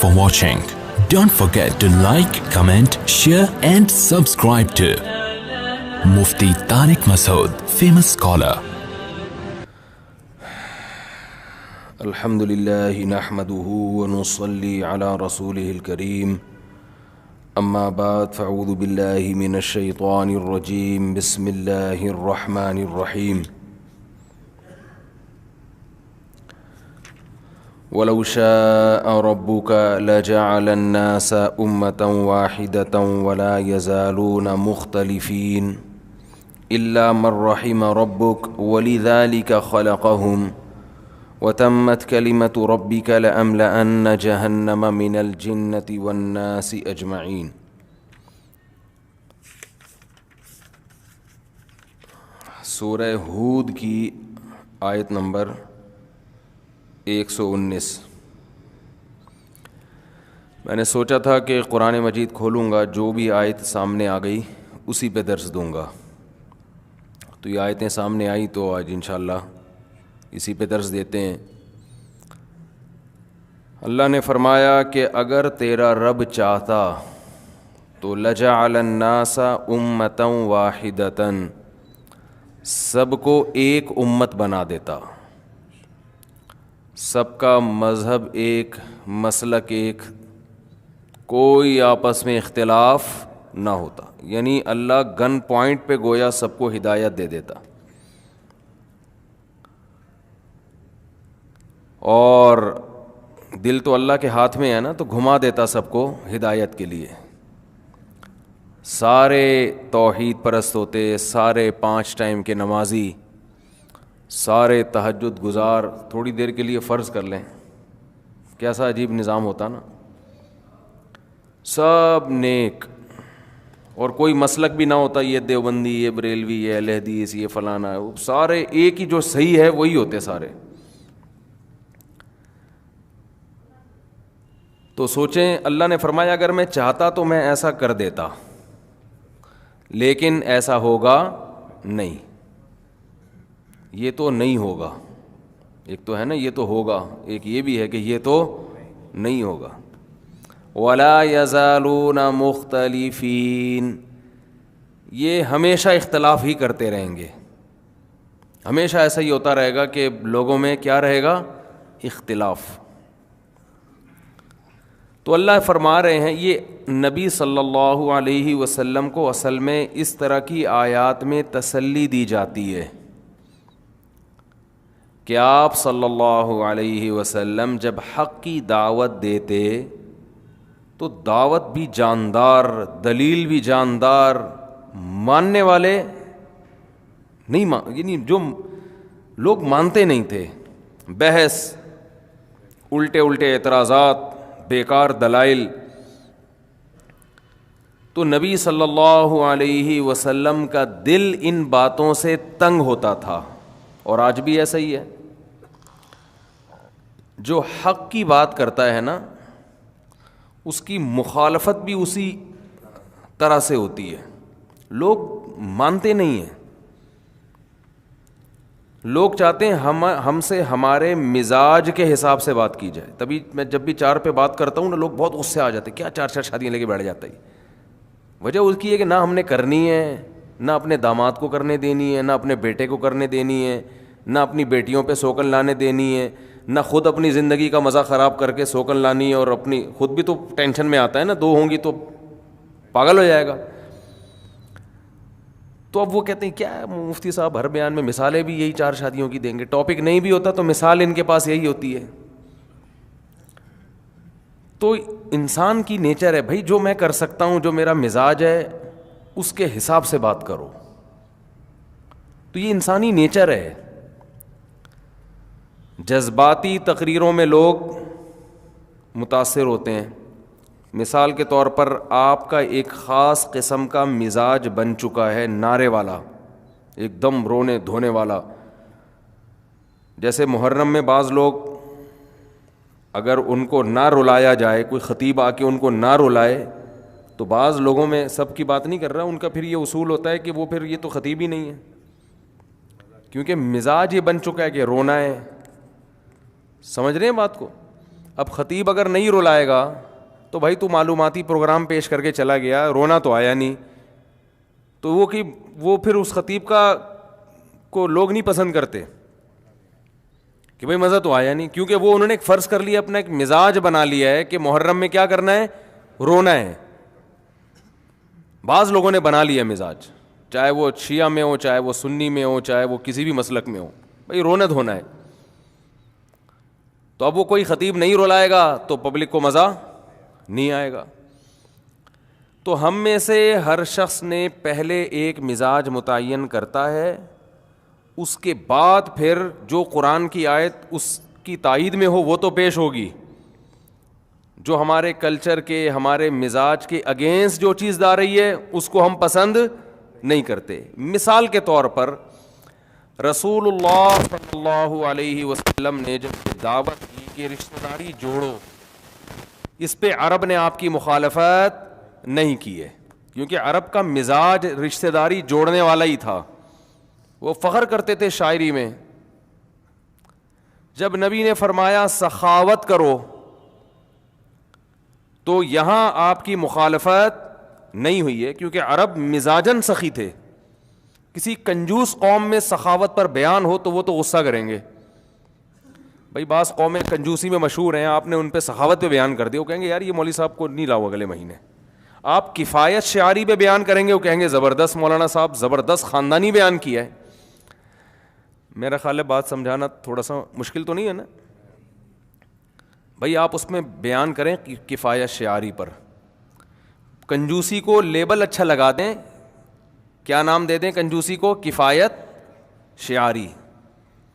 for watching. Don't forget to like, comment, share and subscribe to Mufti Tariq Masood, famous scholar. الحمدللہ نحمده ونصلي على رسوله الكريم اما بعد فاعوذ باللہ من الشیطان الرجیم بسم اللہ الرحمن الرحیم ولو شاء ربك لجعل الناس أمة واحدة ولا يزالون مختلفين إلا من رحم ربك ولذلك خلقهم وتمت كلمة ربك لأملأن جهنم من الجنة والناس أجمعين. سورہ ہود کی آیت نمبر 119. میں نے سوچا تھا کہ قرآن مجید کھولوں گا، جو بھی آیت سامنے آ گئی اسی پہ درس دوں گا. تو یہ آیتیں سامنے آئی تو آج انشاءاللہ اسی پہ درس دیتے ہیں. اللہ نے فرمایا کہ اگر تیرا رب چاہتا تو لجعل الناس امۃ واحدۃ، سب کو ایک امت بنا دیتا، سب کا مذہب ایک، مسلک ایک، کوئی آپس میں اختلاف نہ ہوتا. یعنی اللہ گن پوائنٹ پہ گویا سب کو ہدایت دے دیتا. اور دل تو اللہ کے ہاتھ میں ہے نا، تو گھما دیتا سب کو ہدایت کے لیے. سارے توحید پرست ہوتے، سارے 5 ٹائم کے نمازی، سارے تہجد گزار، تھوڑی دیر کے لیے فرض کر لیں، کیسا عجیب نظام ہوتا نا. سب نیک، اور کوئی مسلک بھی نہ ہوتا، یہ دیوبندی، یہ بریلوی، یہ اہل حدیث، یہ فلانا، سارے ایک ہی جو صحیح ہے وہی ہوتے سارے. تو سوچیں، اللہ نے فرمایا اگر میں چاہتا تو میں ایسا کر دیتا، لیکن ایسا ہوگا نہیں. یہ تو نہیں ہوگا. ایک تو ہے نا یہ تو ہوگا، ایک یہ بھی ہے کہ یہ تو نہیں ہوگا. وَلَا يَزَالُونَ مُخْتَلِفِينَ، یہ ہمیشہ اختلاف ہی کرتے رہیں گے. ہمیشہ ایسا ہی ہوتا رہے گا کہ لوگوں میں کیا رہے گا؟ اختلاف. تو اللہ فرما رہے ہیں، یہ نبی صلی اللہ علیہ وسلم کو اصل میں اس طرح کی آیات میں تسلی دی جاتی ہے کہ آپ صلی اللہ علیہ وسلم جب حق کی دعوت دیتے تو دعوت بھی جاندار، دلیل بھی جاندار، ماننے والے نہیں یعنی جو لوگ مانتے نہیں تھے، بحث، الٹے اعتراضات، بیکار دلائل. تو نبی صلی اللہ علیہ وسلم کا دل ان باتوں سے تنگ ہوتا تھا، اور آج بھی ایسا ہی ہے. جو حق کی بات کرتا ہے نا، اس کی مخالفت بھی اسی طرح سے ہوتی ہے. لوگ مانتے نہیں ہیں، لوگ چاہتے ہیں ہم سے ہمارے مزاج کے حساب سے بات کی جائے. تبھی میں جب بھی 4 پہ بات کرتا ہوں نا، لوگ بہت غصے آ جاتے ہیں، کیا 4 شادیاں لے کے بیٹھ جاتا ہے. وجہ اس کی ہے کہ نہ ہم نے کرنی ہے، نہ اپنے داماد کو کرنے دینی ہے، نہ اپنے بیٹے کو کرنے دینی ہے، نہ اپنی بیٹیوں پہ سوکن لانے دینی ہے، نہ خود اپنی زندگی کا مزہ خراب کر کے سوکن لانی ہے. اور اپنی خود بھی تو ٹینشن میں آتا ہے نا، 2 ہوں گی تو پاگل ہو جائے گا. تو اب وہ کہتے ہیں کیا مفتی صاحب ہر بیان میں مثالیں بھی یہی 4 شادیوں کی دیں گے. ٹاپک نہیں بھی ہوتا تو مثال ان کے پاس یہی ہوتی ہے. تو انسان کی نیچر ہے بھائی، جو میں کر سکتا ہوں، جو میرا مزاج ہے، اس کے حساب سے بات کرو. تو یہ انسانی نیچر ہے. جذباتی تقریروں میں لوگ متاثر ہوتے ہیں. مثال کے طور پر آپ کا ایک خاص قسم کا مزاج بن چکا ہے، نعرے والا، ایک دم رونے دھونے والا. جیسے محرم میں بعض لوگ اگر ان کو نہ رلایا جائے، کوئی خطیب آ کے ان کو نہ رلائے، تو بعض لوگوں میں، سب کی بات نہیں کر رہا، ان کا پھر یہ اصول ہوتا ہے کہ وہ پھر یہ تو خطیب ہی نہیں ہے، کیونکہ مزاج یہ بن چکا ہے کہ رونا ہے. سمجھ رہے ہیں بات کو؟ اب خطیب اگر نہیں رلائے گا تو بھائی تو معلوماتی پروگرام پیش کر کے چلا گیا, رونا تو آیا نہیں, تو وہ پھر اس خطیب کو لوگ نہیں پسند کرتے کہ بھائی مزہ تو آیا نہیں, کیونکہ وہ انہوں نے ایک فرض کر لیا, اپنا ایک مزاج بنا لیا ہے کہ محرم میں کیا کرنا ہے, رونا ہے. بعض لوگوں نے بنا لیا مزاج, چاہے وہ شیعہ میں ہو, چاہے وہ سنی میں ہو, چاہے وہ کسی بھی مسلک میں ہو, بھائی رونا دھونا ہے. تو اب وہ کوئی خطیب نہیں رلائے گا تو پبلک کو مزہ نہیں آئے گا. تو ہم میں سے ہر شخص نے پہلے ایک مزاج متعین کرتا ہے, اس کے بعد پھر جو قرآن کی آیت اس کی تائید میں ہو وہ تو پیش ہوگی. جو ہمارے کلچر کے, ہمارے مزاج کے اگینسٹ جو چیز آ رہی ہے اس کو ہم پسند نہیں کرتے. مثال کے طور پر رسول اللہ صلی اللہ علیہ وسلم نے جب دعوت کی کہ رشتہ داری جوڑو, اس پہ عرب نے آپ کی مخالفت نہیں کی ہے, کیونکہ عرب کا مزاج رشتہ داری جوڑنے والا ہی تھا. وہ فخر کرتے تھے شاعری میں. جب نبی نے فرمایا سخاوت کرو تو یہاں آپ کی مخالفت نہیں ہوئی ہے, کیونکہ عرب مزاجن سخی تھے. کسی کنجوس قوم میں سخاوت پر بیان ہو تو وہ تو غصہ کریں گے. بھائی بعض قومیں کنجوسی میں مشہور ہیں, آپ نے ان پہ سخاوت پہ بیان کر دیا, وہ کہیں گے یار یہ مولوی صاحب کو نہیں لاؤ اگلے مہینے. آپ کفایت شعاری پہ بیان کریں گے, وہ کہیں گے زبردست مولانا صاحب, زبردست خاندانی بیان کیا ہے. میرا خیال ہے بات سمجھانا تھوڑا سا مشکل تو نہیں ہے نا. بھائی آپ اس میں بیان کریں کفایت شعاری پر. کنجوسی کو لیبل اچھا لگا دیں, کیا نام دے دیں کنجوسی کو, کفایت شعاری,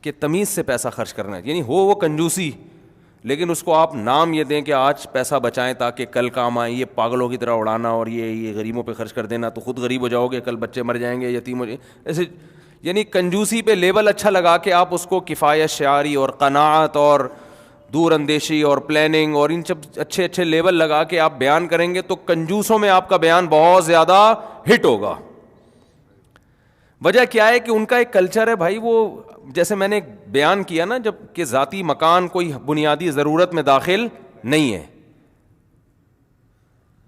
کہ تمیز سے پیسہ خرچ کرنا ہے. یعنی ہو وہ کنجوسی لیکن اس کو آپ نام یہ دیں کہ آج پیسہ بچائیں تاکہ کل کام آئیں. یہ پاگلوں کی طرح اڑانا اور یہ غریبوں پہ خرچ کر دینا تو خود غریب ہو جاؤ گے, کل بچے مر جائیں گے, یتیم ہو جائیں ایسے. یعنی کنجوسی پہ لیبل اچھا لگا کے آپ اس کو کفایت شعاری اور قناعت اور دور اندیشی اور پلاننگ اور ان سب اچھے اچھے لیبل لگا کے آپ بیان کریں گے تو کنجوسوں میں آپ کا بیان بہت زیادہ ہٹ ہوگا. وجہ کیا ہے کہ ان کا ایک کلچر ہے بھائی, وہ جیسے میں نے بیان کیا نا جب کہ ذاتی مکان کوئی بنیادی ضرورت میں داخل نہیں ہے.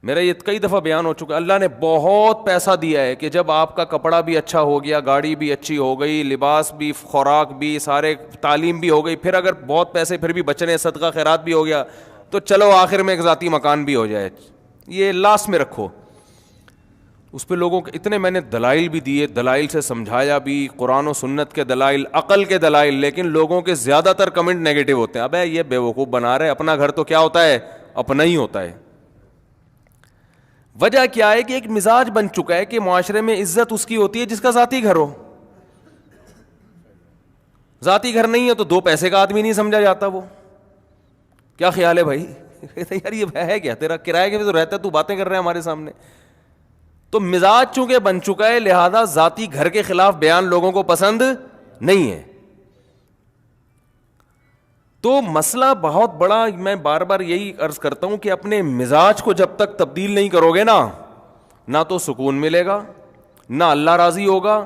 میرا یہ کئی دفعہ بیان ہو چکا, اللہ نے بہت پیسہ دیا ہے کہ جب آپ کا کپڑا بھی اچھا ہو گیا, گاڑی بھی اچھی ہو گئی, لباس بھی, خوراک بھی, سارے تعلیم بھی ہو گئی, پھر اگر بہت پیسے پھر بھی بچنے, صدقہ خیرات بھی ہو گیا, تو چلو آخر میں ایک ذاتی مکان بھی ہو جائے, یہ لاسٹ میں رکھو. اس پہ لوگوں کے اتنے میں نے دلائل بھی دیے, دلائل سے سمجھایا بھی, قرآن و سنت کے دلائل, عقل کے دلائل, لیکن لوگوں کے زیادہ تر کمنٹ نیگیٹو ہوتے ہیں. ابے یہ بیوقوف بنا رہے, اپنا گھر تو کیا ہوتا ہے, اپنا ہی ہوتا ہے. وجہ کیا ہے کہ ایک مزاج بن چکا ہے کہ معاشرے میں عزت اس کی ہوتی ہے جس کا ذاتی گھر ہو. ذاتی گھر نہیں ہے تو دو پیسے کا آدمی نہیں سمجھا جاتا. وہ کیا خیال ہے بھائی, یار یہ ہے کیا, تیرا کرایہ کے بھی تو رہتا ہے, تو باتیں کر رہے ہیں ہمارے سامنے. تو مزاج چونکہ بن چکا ہے لہذا ذاتی گھر کے خلاف بیان لوگوں کو پسند نہیں ہے. تو مسئلہ بہت بڑا, میں بار بار یہی عرض کرتا ہوں کہ اپنے مزاج کو جب تک تبدیل نہیں کرو گے نا, نہ تو سکون ملے گا, نہ اللہ راضی ہوگا,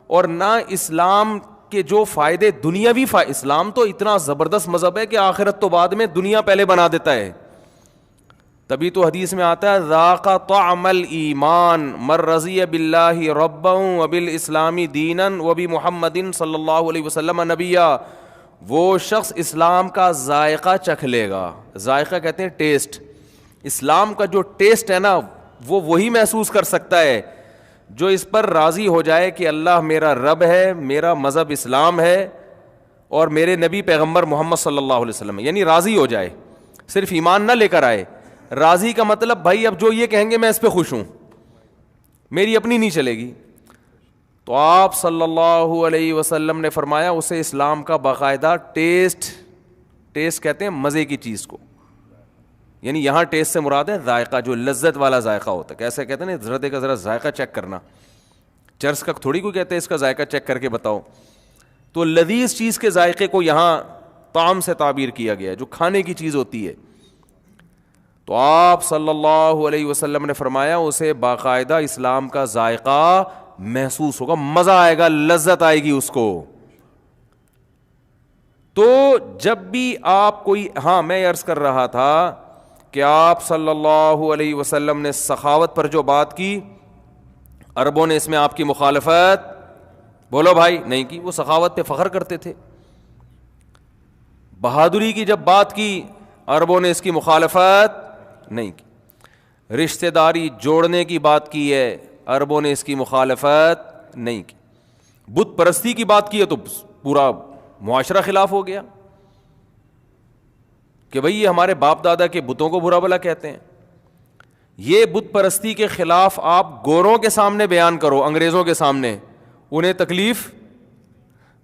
اور نہ اسلام کے جو فائدے دنیاوی اسلام تو اتنا زبردست مذہب ہے کہ آخرت تو بعد میں, دنیا پہلے بنا دیتا ہے. تبھی تو حدیث میں آتا ہے ذاق طعم الایمان من رضی باللہ ربا وبالاسلام دینا وبمحمد صلی اللہ علیہ وسلم نبیا. وہ شخص اسلام کا ذائقہ چکھ لے گا. ذائقہ کہتے ہیں ٹیسٹ. اسلام کا جو ٹیسٹ ہے نا وہ وہی محسوس کر سکتا ہے جو اس پر راضی ہو جائے کہ اللہ میرا رب ہے, میرا مذہب اسلام ہے اور میرے نبی پیغمبر محمد صلی اللہ علیہ وسلم ہے. یعنی راضی ہو جائے, صرف ایمان نہ لے کر آئے. راضی کا مطلب بھائی اب جو یہ کہیں گے میں اس پہ خوش ہوں, میری اپنی نہیں چلے گی. تو آپ صلی اللہ علیہ وسلم نے فرمایا اسے اسلام کا باقاعدہ ٹیسٹ کہتے ہیں مزے کی چیز کو. یعنی یہاں ٹیسٹ سے مراد ہے ذائقہ, جو لذت والا ذائقہ ہوتا ہے. کیسے کہتے ہیں ذرا ذرا ذائقہ چیک کرنا, چرس کا تھوڑی کوئی کہتے ہیں اس کا ذائقہ چیک کر کے بتاؤ. تو لذیذ چیز کے ذائقے کو یہاں طعام سے تعبیر کیا گیا ہے, جو کھانے کی چیز ہوتی ہے. تو آپ صلی اللہ علیہ وسلم نے فرمایا اسے باقاعدہ اسلام کا ذائقہ محسوس ہوگا, مزہ آئے گا, لذت آئے گی اس کو. تو جب بھی آپ کوئی, ہاں میں عرض کر رہا تھا کہ آپ صلی اللہ علیہ وسلم نے سخاوت پر جو بات کی, عربوں نے اس میں آپ کی مخالفت, بولو بھائی, نہیں کی. وہ سخاوت پہ فخر کرتے تھے. بہادری کی جب بات کی, عربوں نے اس کی مخالفت نہیں کی. رشتہ داری جوڑنے کی بات کی ہے, عربوں نے اس کی مخالفت نہیں کی. بت پرستی کی بات کی ہے تو پورا معاشرہ خلاف ہو گیا کہ بھئی یہ ہمارے باپ دادا کے بتوں کو برا بھلا کہتے ہیں. یہ بت پرستی کے خلاف آپ گوروں کے سامنے بیان کرو, انگریزوں کے سامنے, انہیں تکلیف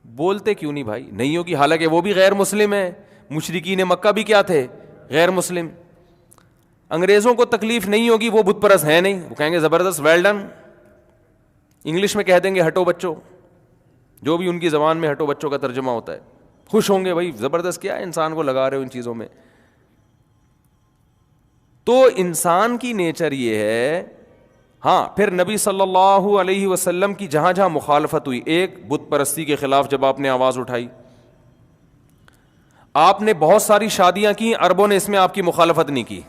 بولتے کیوں نہیں بھائی؟ نہیں ہوگی, حالانکہ وہ بھی غیر مسلم ہیں. مشرکین مکہ بھی کیا تھے؟ غیر مسلم. انگریزوں کو تکلیف نہیں ہوگی, وہ بت پرست ہیں نہیں, وہ کہیں گے زبردست, ویل ڈن. انگلش میں کہہ دیں گے ہٹو بچوں, جو بھی ان کی زبان میں ہٹو بچوں کا ترجمہ ہوتا ہے. خوش ہوں گے, بھائی زبردست, کیا انسان کو لگا رہے ہو ان چیزوں میں. تو انسان کی نیچر یہ ہے. ہاں پھر نبی صلی اللہ علیہ وسلم کی جہاں جہاں مخالفت ہوئی, ایک بت پرستی کے خلاف جب آپ نے آواز اٹھائی, آپ نے بہت ساری شادیاں کی, عربوں نے اس میں آپ کی مخالفت نہیں کی.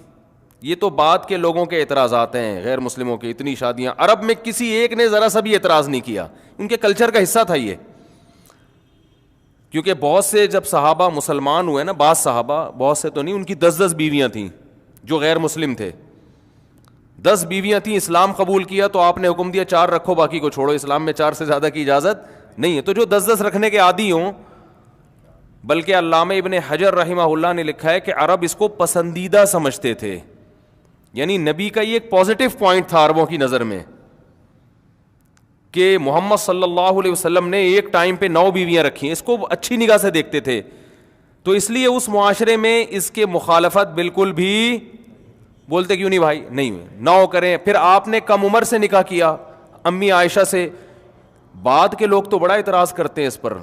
یہ تو بعد کے لوگوں کے اعتراضات ہیں, غیر مسلموں کے, اتنی شادیاں. عرب میں کسی ایک نے ذرا سا بھی اعتراض نہیں کیا, ان کے کلچر کا حصہ تھا یہ. کیونکہ بہت سے جب صحابہ مسلمان ہوئے نا, بعض صحابہ, بہت سے تو نہیں, ان کی 10 بیویاں تھیں جو غیر مسلم تھے. 10 بیویاں تھیں, اسلام قبول کیا تو آپ نے حکم دیا 4 رکھو, باقی کو چھوڑو. اسلام میں 4 سے زیادہ کی اجازت نہیں ہے. تو جو 10 رکھنے کے عادی ہوں, بلکہ علامہ ابن حجر رحمہ اللہ نے لکھا ہے کہ عرب اس کو پسندیدہ سمجھتے تھے. یعنی نبی کا یہ ایک پازیٹو پوائنٹ تھا عربوں کی نظر میں کہ محمد صلی اللہ علیہ وسلم نے ایک ٹائم پہ 9 بیویاں رکھی ہیں, اس کو اچھی نگاہ سے دیکھتے تھے. تو اس لیے اس معاشرے میں اس کے مخالفت بالکل بھی, بولتے کیوں نہیں بھائی, نہیں ہوئے, 9 کریں. پھر آپ نے کم عمر سے نکاح کیا امی عائشہ سے. بعد کے لوگ تو بڑا اعتراض کرتے ہیں اس پر,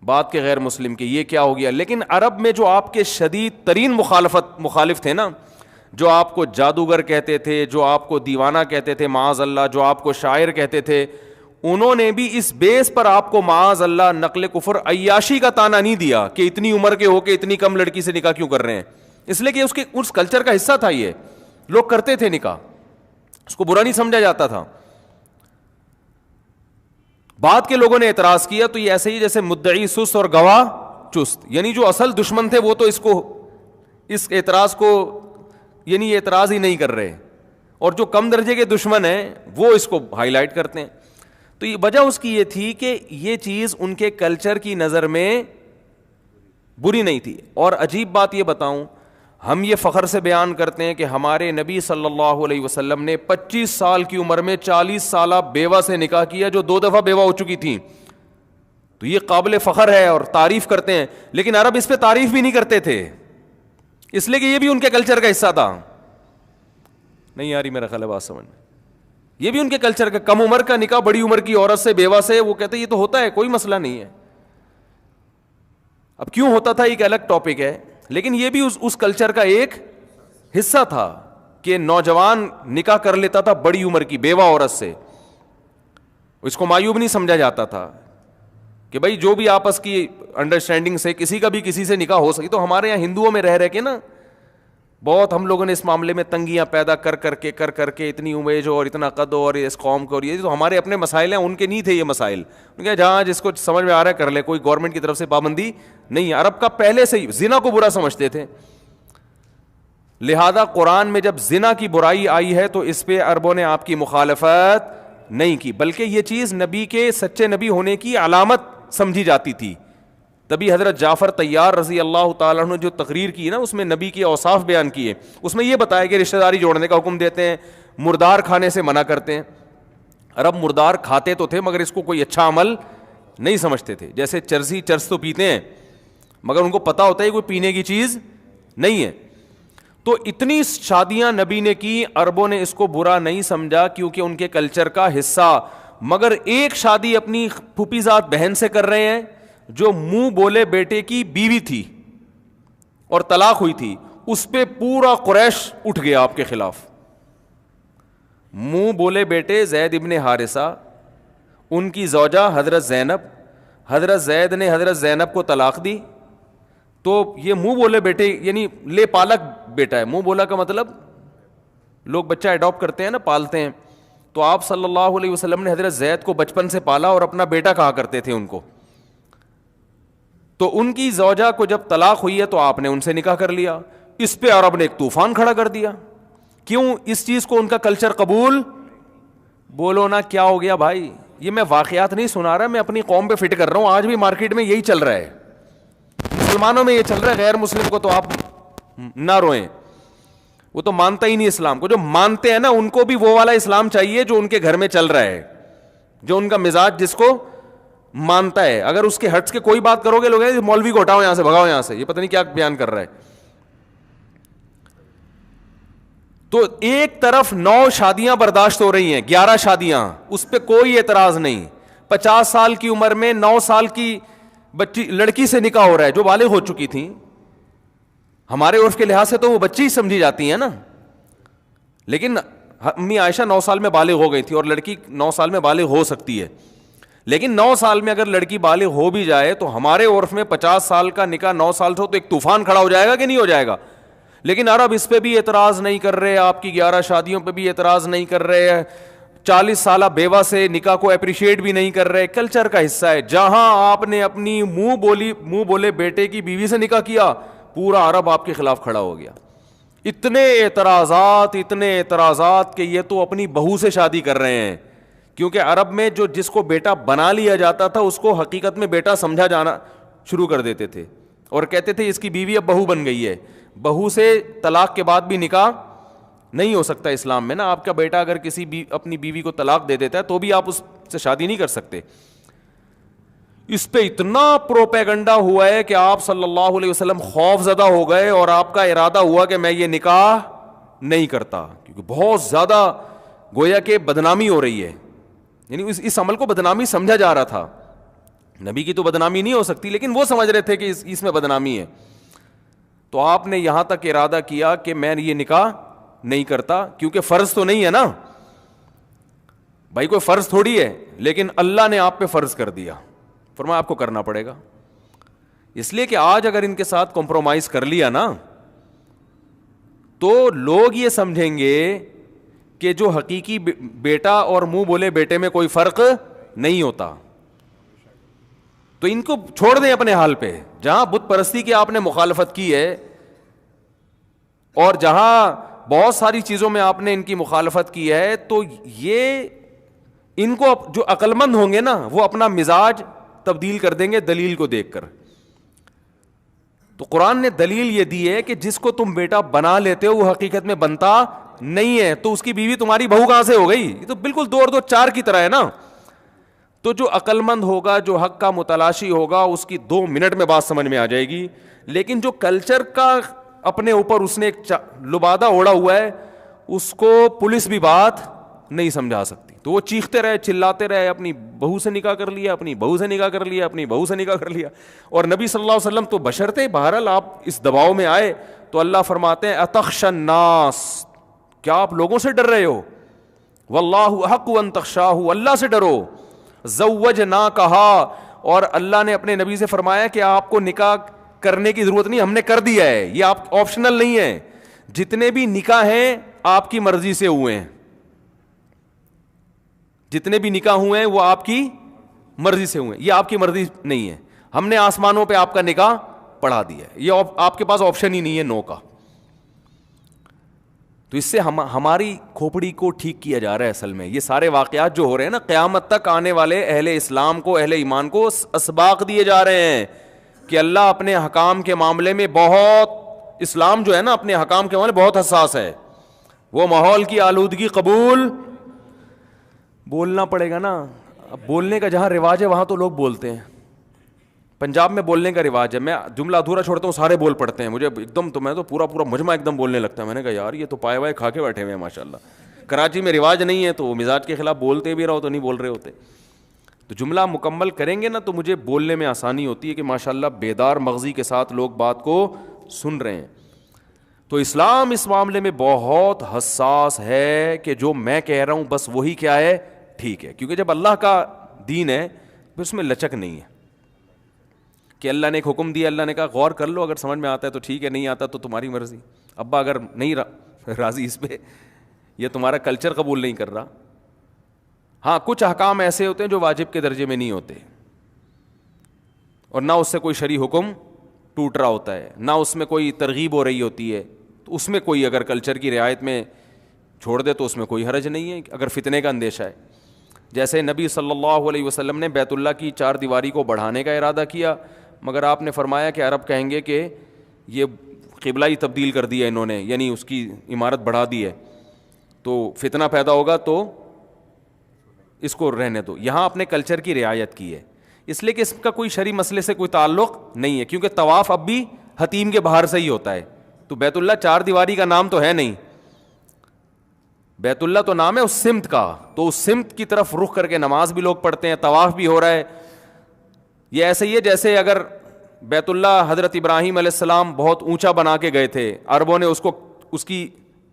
بعد کے غیر مسلم کے, یہ کیا ہو گیا. لیکن عرب میں جو آپ کے شدید ترین مخالف تھے نا, جو آپ کو جادوگر کہتے تھے, جو آپ کو دیوانہ کہتے تھے معاذ اللہ, جو آپ کو شاعر کہتے تھے, انہوں نے بھی اس بیس پر آپ کو معاذ اللہ نقل کفر عیاشی کا تانا نہیں دیا کہ اتنی عمر کے ہو کے اتنی کم لڑکی سے نکاح کیوں کر رہے ہیں. اس لیے کہ اس کلچر کا حصہ تھا, یہ لوگ کرتے تھے نکاح, اس کو برا نہیں سمجھا جاتا تھا. بعد کے لوگوں نے اعتراض کیا تو یہ ایسے ہی جیسے مدعی سست اور گواہ چست, یعنی جو اصل دشمن تھے وہ تو اس اعتراض کو یعنی یہ اعتراض ہی نہیں کر رہے, اور جو کم درجے کے دشمن ہیں وہ اس کو ہائی لائٹ کرتے ہیں. تو یہ وجہ اس کی یہ تھی کہ یہ چیز ان کے کلچر کی نظر میں بری نہیں تھی. اور عجیب بات یہ بتاؤں, ہم یہ فخر سے بیان کرتے ہیں کہ ہمارے نبی صلی اللہ علیہ وسلم نے 25 سال کی عمر میں 40 سالہ بیوہ سے نکاح کیا جو 2 دفعہ بیوہ ہو چکی تھیں. تو یہ قابل فخر ہے اور تعریف کرتے ہیں. لیکن عرب اس پہ تعریف بھی نہیں کرتے تھے, اس لیے کہ یہ بھی ان کے کلچر کا حصہ تھا. نہیں یار میرا خیال ہے بات سمجھ میں, یہ بھی ان کے کلچر کا. کم عمر کا نکاح بڑی عمر کی عورت سے, بیوہ سے, وہ کہتے ہیں یہ تو ہوتا ہے, کوئی مسئلہ نہیں ہے. اب کیوں ہوتا تھا ایک الگ ٹاپک ہے, لیکن یہ بھی اس کلچر کا ایک حصہ تھا کہ نوجوان نکاح کر لیتا تھا بڑی عمر کی بیوہ عورت سے. اس کو معیوب نہیں سمجھا جاتا تھا کہ بھائی جو بھی آپس کی انڈرسٹینڈنگ سے کسی کا بھی کسی سے نکاح ہو سکی. تو ہمارے یہاں ہندوؤں میں رہ کے نا بہت ہم لوگوں نے اس معاملے میں تنگیاں پیدا کر کے اتنی امیج اور اتنا قد اور اس قوم کو, اور یہ تو ہمارے اپنے مسائل ہیں, ان کے نہیں تھے یہ مسائل. ان کے جہاں جس کو سمجھ میں آ رہا ہے کر لے, کوئی گورنمنٹ کی طرف سے پابندی نہیں ہے. عرب کا پہلے سے ہی زنا کو برا سمجھتے تھے, لہذا قرآن میں جب زنا کی برائی آئی ہے تو اس پہ عربوں نے آپ کی مخالفت نہیں کی, بلکہ یہ چیز نبی کے سچے نبی ہونے کی علامت سمجھی جاتی تھی. تبھی حضرت جعفر طیار رضی اللہ تعالیٰ عنہ جو تقریر کی نا, اس میں نبی کے اوصاف بیان کیے. اس میں یہ بتایا کہ رشتہ داری جوڑنے کا حکم دیتے ہیں, مردار کھانے سے منع کرتے ہیں. عرب مردار کھاتے تو تھے مگر اس کو کوئی اچھا عمل نہیں سمجھتے تھے. جیسے چرس تو پیتے ہیں مگر ان کو پتا ہوتا ہے کوئی پینے کی چیز نہیں ہے. تو اتنی شادیاں نبی نے کی, عربوں نے اس کو برا نہیں سمجھا کیونکہ ان کے کلچر کا حصہ. مگر ایک شادی اپنی پھوپھی زاد بہن سے کر رہے ہیں جو منہ بولے بیٹے کی بیوی تھی اور طلاق ہوئی تھی, اس پہ پورا قریش اٹھ گیا آپ کے خلاف. منہ بولے بیٹے زید ابن حارثہ, ان کی زوجہ حضرت زینب, حضرت زید نے حضرت زینب کو طلاق دی تو یہ منہ بولے بیٹے یعنی لے پالک بیٹا ہے. منہ بولا کا مطلب لوگ بچہ اڈاپٹ کرتے ہیں نا, پالتے ہیں. تو آپ صلی اللہ علیہ وسلم نے حضرت زید کو بچپن سے پالا اور اپنا بیٹا کہا کرتے تھے ان کو. تو ان کی زوجہ کو جب طلاق ہوئی ہے تو آپ نے ان سے نکاح کر لیا. اس پہ عرب نے ایک طوفان کھڑا کر دیا. کیوں؟ اس چیز کو ان کا کلچر قبول. بولو نا کیا ہو گیا بھائی؟ یہ میں واقعات نہیں سنا رہا, میں اپنی قوم پہ فٹ کر رہا ہوں. آج بھی مارکیٹ میں یہی چل رہا ہے, مسلمانوں میں یہ چل رہا ہے. غیر مسلم کو تو آپ نہ روئیں, وہ تو مانتا ہی نہیں اسلام کو. جو مانتے ہیں نا ان کو بھی وہ والا اسلام چاہیے جو ان کے گھر میں چل رہا ہے, جو ان کا مزاج جس کو مانتا ہے. اگر اس کے ہٹس کے کوئی بات کرو گے لوگ مولوی کو ہٹاؤ یہاں سے, بھگاؤ یہاں سے, یہ پتہ نہیں کیا بیان کر رہا ہے. تو ایک طرف 9 شادیاں برداشت ہو رہی ہیں, 11 شادیاں, اس پہ کوئی اعتراض نہیں. 50 سال کی عمر میں 9 سال کی بچی لڑکی سے نکاح ہو رہا ہے جو بالغ ہو چکی تھی. ہمارے عرف کے لحاظ سے تو وہ بچی ہی سمجھی جاتی ہیں نا, لیکن امی عائشہ 9 سال میں بالغ ہو گئی تھی, اور لڑکی 9 سال میں بالغ ہو سکتی ہے. لیکن 9 سال میں اگر لڑکی بالغ ہو بھی جائے تو ہمارے عرف میں 50 سال کا نکاح 9 سال سے ہو تو ایک طوفان کھڑا ہو جائے گا کہ نہیں ہو جائے گا. لیکن عرب اس پہ بھی اعتراض نہیں کر رہے, آپ کی 11 شادیوں پہ بھی اعتراض نہیں کر رہے, 40 سالہ بیوہ سے نکاح کو اپریشیٹ بھی نہیں کر رہے. کلچر کا حصہ ہے. جہاں آپ نے اپنی منہ بولے بیٹے کی بیوی سے نکاح کیا, پورا عرب آپ کے خلاف کھڑا ہو گیا. اتنے اعتراضات کہ یہ تو اپنی بہو سے شادی کر رہے ہیں. کیونکہ عرب میں جو جس کو بیٹا بنا لیا جاتا تھا اس کو حقیقت میں بیٹا سمجھا جانا شروع کر دیتے تھے, اور کہتے تھے اس کی بیوی اب بہو بن گئی ہے. بہو سے طلاق کے بعد بھی نکاح نہیں ہو سکتا اسلام میں نا. آپ کا بیٹا اگر اپنی بیوی کو طلاق دے دیتا ہے تو بھی آپ اس سے شادی نہیں کر سکتے. اس پہ اتنا پروپیگنڈا ہوا ہے کہ آپ صلی اللہ علیہ وسلم خوف زدہ ہو گئے, اور آپ کا ارادہ ہوا کہ میں یہ نکاح نہیں کرتا, کیونکہ بہت زیادہ گویا کہ بدنامی ہو رہی ہے. یعنی اس عمل کو بدنامی سمجھا جا رہا تھا. نبی کی تو بدنامی نہیں ہو سکتی, لیکن وہ سمجھ رہے تھے کہ اس میں بدنامی ہے. تو آپ نے یہاں تک ارادہ کیا کہ میں یہ نکاح نہیں کرتا, کیونکہ فرض تو نہیں ہے نا بھائی, کوئی فرض تھوڑی ہے, لیکن اللہ نے آپ پہ فرض کر دیا, فرمایا آپ کو کرنا پڑے گا. اس لیے کہ آج اگر ان کے ساتھ کمپرومائز کر لیا نا تو لوگ یہ سمجھیں گے کہ جو حقیقی بیٹا اور منہ بولے بیٹے میں کوئی فرق نہیں ہوتا. تو ان کو چھوڑ دیں اپنے حال پہ. جہاں بت پرستی کی آپ نے مخالفت کی ہے, اور جہاں بہت ساری چیزوں میں آپ نے ان کی مخالفت کی ہے, تو یہ ان کو جو عقل مند ہوں گے نا وہ اپنا مزاج تبدیل کر دیں گے دلیل کو دیکھ کر. تو قرآن نے دلیل یہ دی ہے کہ جس کو تم بیٹا بنا لیتے ہو وہ حقیقت میں بنتا نہیں ہے, تو اس کی بیوی تمہاری بہو کہاں سے ہو گئی؟ یہ تو بالکل 2 اور 2 4 کی طرح ہے نا. تو جو عقل مند ہوگا, جو حق کا متلاشی ہوگا, اس کی 2 منٹ میں بات سمجھ میں آ جائے گی. لیکن جو کلچر کا اپنے اوپر اس نے ایک لبادہ اوڑا ہوا ہے, اس کو پولیس بھی بات نہیں سمجھا سکتی. تو وہ چیختے رہے, چلاتے رہے, اپنی بہو سے نکاح کر لیا, اپنی بہو سے نکاح کر لیا, اپنی بہو سے نکاح کر لیا. اور نبی صلی اللہ علیہ وسلم تو بشر تھے. بہرحال آپ اس دباؤ میں آئے تو اللہ فرماتے ہیں اتخشى الناس, کیا آپ لوگوں سے ڈر رہے ہو؟ واللہ احق ان تخشاہ, اللہ سے ڈرو. زوجناکہا, اور اللہ نے اپنے نبی سے فرمایا کہ آپ کو نکاح کرنے کی ضرورت نہیں, ہم نے کر دیا ہے, یہ آپ آپشنل نہیں ہے. جتنے بھی نکاح ہیں آپ کی مرضی سے ہوئے ہیں, جتنے بھی نکاح ہوئے ہیں وہ آپ کی مرضی سے ہوئے ہیں, یہ آپ کی مرضی نہیں ہے. ہم نے آسمانوں پہ آپ کا نکاح پڑھا دیا ہے, یہ آپ کے پاس آپشن ہی نہیں ہے نو کا. تو اس سے ہماری کھوپڑی کو ٹھیک کیا جا رہا ہے. اصل میں یہ سارے واقعات جو ہو رہے ہیں نا, قیامت تک آنے والے اہل اسلام کو, اہل ایمان کو اسباق دیے جا رہے ہیں کہ اللہ اپنے حکام کے معاملے میں بہت, اسلام جو ہے نا اپنے حکام کے معاملے بہت حساس ہے. وہ ماحول کی آلودگی قبول بولنا پڑے گا نا. اب بولنے کا جہاں رواج ہے وہاں تو لوگ بولتے ہیں. پنجاب میں بولنے کا رواج ہے, میں جملہ ادھورا چھوڑتا ہوں سارے بول پڑتے ہیں, مجھے ایک دم, تو میں تو پورا مجمع ایک دم بولنے لگتا ہے. میں نے کہا یار یہ تو پائے وائے کھا کے بیٹھے ہوئے ہیں ماشاء اللہ. کراچی میں رواج نہیں ہے تو مزاج کے خلاف بولتے بھی رہو تو نہیں بول رہے ہوتے. تو جملہ مکمل کریں گے نا تو مجھے بولنے میں آسانی ہوتی ہے کہ ماشاء اللہ بیدار مغزی کے ساتھ لوگ بات کو سن رہے ہیں. تو اسلام اس معاملے میں بہت حساس ہے کہ جو میں کہہ رہا ہوں بس وہی کیا ہے ٹھیک ہے, کیونکہ جب اللہ کا دین ہے پھر اس میں لچک نہیں ہے. کہ اللہ نے ایک حکم دیا, اللہ نے کہا غور کر لو, اگر سمجھ میں آتا ہے تو ٹھیک ہے, نہیں آتا تو تمہاری مرضی. ابا اگر نہیں راضی اس پہ, یہ تمہارا کلچر قبول نہیں کر رہا. ہاں کچھ احکام ایسے ہوتے ہیں جو واجب کے درجے میں نہیں ہوتے, اور نہ اس سے کوئی شرعی حکم ٹوٹ رہا ہوتا ہے, نہ اس میں کوئی ترغیب ہو رہی ہوتی ہے, تو اس میں کوئی اگر کلچر کی رعایت میں چھوڑ دے تو اس میں کوئی حرج نہیں ہے اگر فتنے کا اندیشہ ہے. جیسے نبی صلی اللہ علیہ وسلم نے بیت اللہ کی 4 دیواری کو بڑھانے کا ارادہ کیا, مگر آپ نے فرمایا کہ عرب کہیں گے کہ یہ قبلہ ہی تبدیل کر دیا انہوں نے, یعنی اس کی عمارت بڑھا دی ہے, تو فتنہ پیدا ہوگا تو اس کو رہنے دو. یہاں اپنے کلچر کی رعایت کی ہے, اس لیے کہ اس کا کوئی شرعی مسئلے سے کوئی تعلق نہیں ہے, کیونکہ طواف اب بھی حتیم کے باہر سے ہی ہوتا ہے. تو بیت اللہ 4 دیواری کا نام تو ہے نہیں, بیت اللہ تو نام ہے اس سمت کا, تو اس سمت کی طرف رخ کر کے نماز بھی لوگ پڑھتے ہیں, طواف بھی ہو رہا ہے. یہ ایسے ہی ہے جیسے اگر بیت اللہ حضرت ابراہیم علیہ السلام بہت اونچا بنا کے گئے تھے, عربوں نے اس کی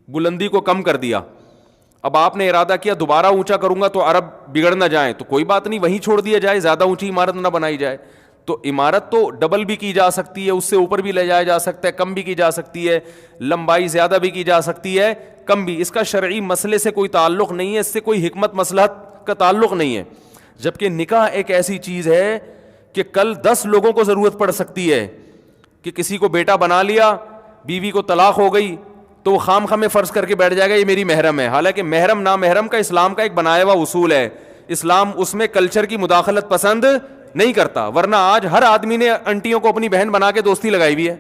بلندی کو کم کر دیا, اب آپ نے ارادہ کیا دوبارہ اونچا کروں گا تو عرب بگڑ نہ جائیں, تو کوئی بات نہیں, وہیں چھوڑ دیا جائے, زیادہ اونچی عمارت نہ بنائی جائے. تو عمارت تو ڈبل بھی کی جا سکتی ہے, اس سے اوپر بھی لے جایا جا سکتا ہے, کم بھی کی جا سکتی ہے, لمبائی زیادہ بھی کی جا سکتی ہے, کم بھی. اس کا شرعی مسئلے سے کوئی تعلق نہیں ہے, اس سے کوئی حکمت مصلحت کا تعلق نہیں ہے. جبکہ نکاح ایک ایسی چیز ہے کہ کل 10 لوگوں کو ضرورت پڑ سکتی ہے, کہ کسی کو بیٹا بنا لیا, بیوی کو طلاق ہو گئی, تو وہ خام خامے فرض کر کے بیٹھ جائے گا یہ میری محرم ہے, حالانکہ محرم نامحرم کا اسلام کا ایک بنایا ہوا اصول ہے. اسلام اس میں کلچر کی مداخلت پسند نہیں کرتا, ورنہ آج ہر آدمی نے انٹیوں کو اپنی بہن بنا کے دوستی لگائی ہوئی ہے.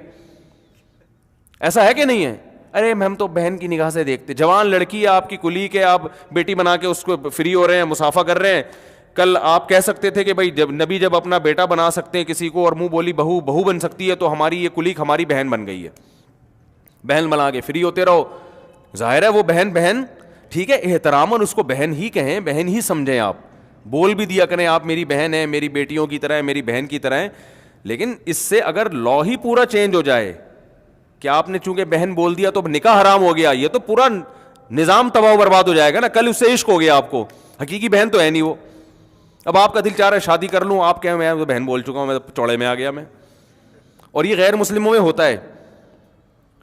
ایسا ہے کہ نہیں ہے؟ ارے ہم تو بہن کی نگاہ سے دیکھتے, جوان لڑکی ہے آپ کی کلیگ ہے, آپ بیٹی بنا کے اس کو فری ہو رہے ہیں, مسافہ کر رہے ہیں. کل آپ کہہ سکتے تھے کہ بھائی جب نبی جب اپنا بیٹا بنا سکتے ہیں کسی کو, اور منہ بولی بہو بن سکتی ہے, تو ہماری یہ کلیگ ہماری بہن بن گئی ہے, بہن بنا کے فری ہوتے رہو. ظاہر ہے وہ بہن ٹھیک ہے, احتراماً اس کو بہن ہی کہیں, بہن ہی سمجھیں, آپ بول بھی دیا کریں آپ میری بہن ہے, میری بیٹیوں کی طرح ہے, میری بہن کی طرح ہے. لیکن اس سے اگر لا ہی پورا چینج ہو جائے کہ آپ نے چونکہ بہن بول دیا تو اب نکاح حرام ہو گیا, یہ تو پورا نظام تباہ و برباد ہو جائے گا نا. کل اس سے عشق ہو گیا آپ کو, حقیقی بہن تو ہے نہیں وہ. اب آپ کا دل چاہ رہا ہے شادی کر لوں, آپ کہیں میں بہن بول چکا ہوں, میں چوڑے میں آ گیا میں. اور یہ غیر مسلموں میں ہوتا ہے,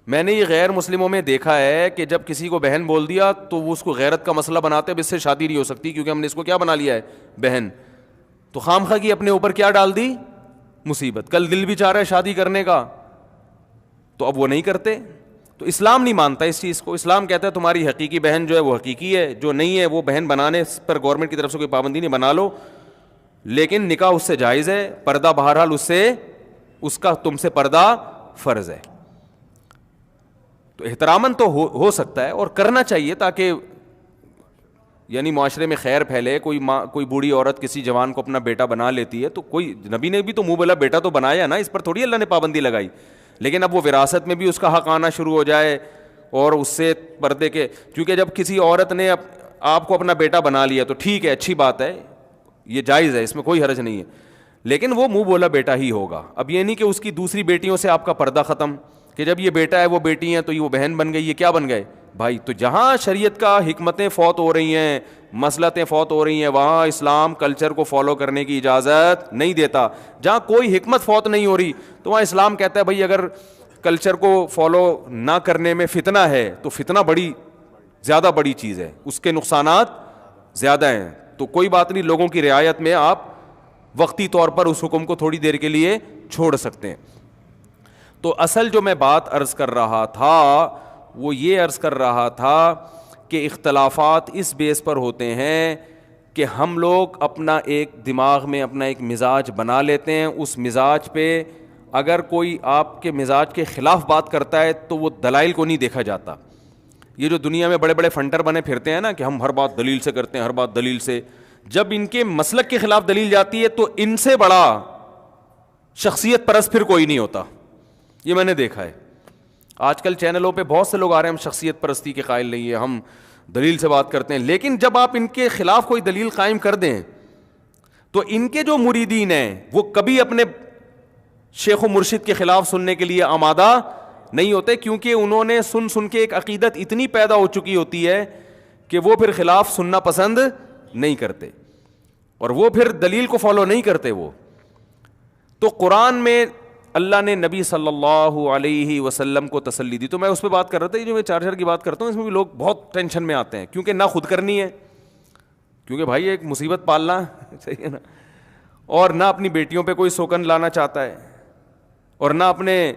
میں نے یہ غیر مسلموں میں دیکھا ہے کہ جب کسی کو بہن بول دیا تو وہ اس کو غیرت کا مسئلہ بناتے, اب اس سے شادی نہیں ہو سکتی کیونکہ ہم نے اس کو کیا بنا لیا ہے, بہن. تو خام خواہ کی اپنے اوپر کیا ڈال دی مصیبت. کل دل بھی چاہ رہا ہے شادی کرنے کا تو اب وہ نہیں کرتے. تو اسلام نہیں مانتا اس چیز کو. اسلام کہتا ہے تمہاری حقیقی بہن جو ہے وہ حقیقی ہے, جو نہیں ہے وہ بہن بنانے پر گورنمنٹ کی طرف سے کوئی پابندی نہیں, بنا لو, لیکن نکاح اس سے جائز ہے, پردہ بہرحال اس کا تم سے پردہ فرض ہے. تو احتراماً تو ہو سکتا ہے اور کرنا چاہیے, تاکہ یعنی معاشرے میں خیر پھیلے. کوئی بوڑھی عورت کسی جوان کو اپنا بیٹا بنا لیتی ہے تو کوئی, نبی نے بھی تو منہ بولا بیٹا تو بنایا نا, اس پر تھوڑی اللہ نے پابندی لگائی. لیکن اب وہ وراثت میں بھی اس کا حق آنا شروع ہو جائے اور اس سے پردے کے, کیونکہ جب کسی عورت نے آپ کو اپنا بیٹا بنا لیا تو ٹھیک ہے, اچھی بات ہے, یہ جائز ہے, اس میں کوئی حرج نہیں ہے, لیکن وہ منہ بولا بیٹا ہی ہوگا. اب یہ نہیں کہ اس کی دوسری بیٹیوں سے آپ کا پردہ ختم, کہ جب یہ بیٹا ہے وہ بیٹی ہیں تو یہ وہ بہن بن گئی, یہ کیا بن گئے بھائی. تو جہاں شریعت کا حکمتیں فوت ہو رہی ہیں, مصلحتیں فوت ہو رہی ہیں, وہاں اسلام کلچر کو فالو کرنے کی اجازت نہیں دیتا. جہاں کوئی حکمت فوت نہیں ہو رہی تو وہاں اسلام کہتا ہے بھائی اگر کلچر کو فالو نہ کرنے میں فتنہ ہے تو فتنہ زیادہ بڑی چیز ہے, اس کے نقصانات زیادہ ہیں. تو کوئی بات نہیں, لوگوں کی رعایت میں آپ وقتی طور پر اس حکم کو تھوڑی دیر کے لیے چھوڑ سکتے ہیں. تو اصل جو میں بات عرض کر رہا تھا وہ یہ عرض کر رہا تھا کہ اختلافات اس بیس پر ہوتے ہیں کہ ہم لوگ اپنا ایک دماغ میں اپنا ایک مزاج بنا لیتے ہیں, اس مزاج پہ اگر کوئی آپ کے مزاج کے خلاف بات کرتا ہے تو وہ دلائل کو نہیں دیکھا جاتا. یہ جو دنیا میں بڑے بڑے فنٹر بنے پھرتے ہیں نا کہ ہم ہر بات دلیل سے کرتے ہیں, ہر بات دلیل سے, جب ان کے مسلک کے خلاف دلیل جاتی ہے تو ان سے بڑا شخصیت پرست پھر کوئی نہیں ہوتا. یہ میں نے دیکھا ہے. آج کل چینلوں پہ بہت سے لوگ آ رہے ہیں ہم شخصیت پرستی کے قائل نہیں ہیں, ہم دلیل سے بات کرتے ہیں, لیکن جب آپ ان کے خلاف کوئی دلیل قائم کر دیں تو ان کے جو مریدین ہیں وہ کبھی اپنے شیخ و مرشد کے خلاف سننے کے لیے آمادہ نہیں ہوتے, کیونکہ انہوں نے سن کے ایک عقیدت اتنی پیدا ہو چکی ہوتی ہے کہ وہ پھر خلاف سننا پسند نہیں کرتے اور وہ پھر دلیل کو فالو نہیں کرتے وہ. تو قرآن میں اللہ نے نبی صلی اللہ علیہ وسلم کو تسلی دی. تو میں اس پہ بات کر رہا تھا, یہ جو میں چارجر کی بات کرتا ہوں اس میں بھی لوگ بہت ٹینشن میں آتے ہیں, کیونکہ نہ خود کرنی ہے, کیونکہ بھائی ایک مصیبت پالنا صحیح ہے نا, اور نہ اپنی بیٹیوں پہ کوئی سوکن لانا چاہتا ہے, اور نہ اپنے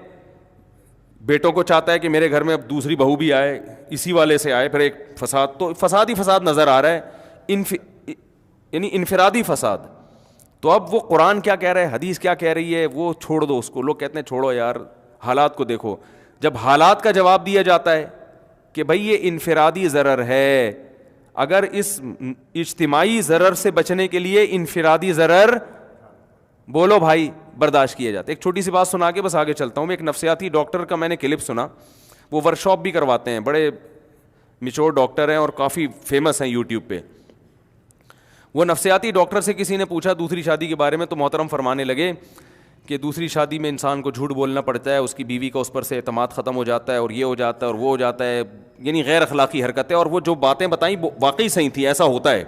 بیٹوں کو چاہتا ہے کہ میرے گھر میں اب دوسری بہو بھی آئے, اسی والے سے آئے, پھر ایک فساد, تو فساد ہی فساد نظر آ رہا ہے, یعنی انفرادی فساد. تو اب وہ قرآن کیا کہہ رہا ہے, حدیث کیا کہہ رہی ہے, وہ چھوڑ دو اس کو. لوگ کہتے ہیں چھوڑو یار, حالات کو دیکھو. جب حالات کا جواب دیا جاتا ہے کہ بھائی یہ انفرادی ضرر ہے, اگر اس اجتماعی ضرر سے بچنے کے لیے انفرادی ضرر بولو بھائی برداشت کیے جاتے. ایک چھوٹی سی بات سنا کے بس آگے چلتا ہوں. میں ایک نفسیاتی ڈاکٹر کا میں نے کلپ سنا, وہ ورکشاپ بھی کرواتے ہیں, بڑے میچور ڈاکٹر ہیں اور کافی فیمس ہیں یوٹیوب پہ. وہ نفسیاتی ڈاکٹر سے کسی نے پوچھا دوسری شادی کے بارے میں, تو محترم فرمانے لگے کہ دوسری شادی میں انسان کو جھوٹ بولنا پڑتا ہے, اس کی بیوی کا اس پر سے اعتماد ختم ہو جاتا ہے, اور یہ ہو جاتا ہے اور وہ ہو جاتا ہے, یعنی غیر اخلاقی حرکتیں. اور وہ جو باتیں بتائیں واقعی صحیح تھی, ایسا ہوتا ہے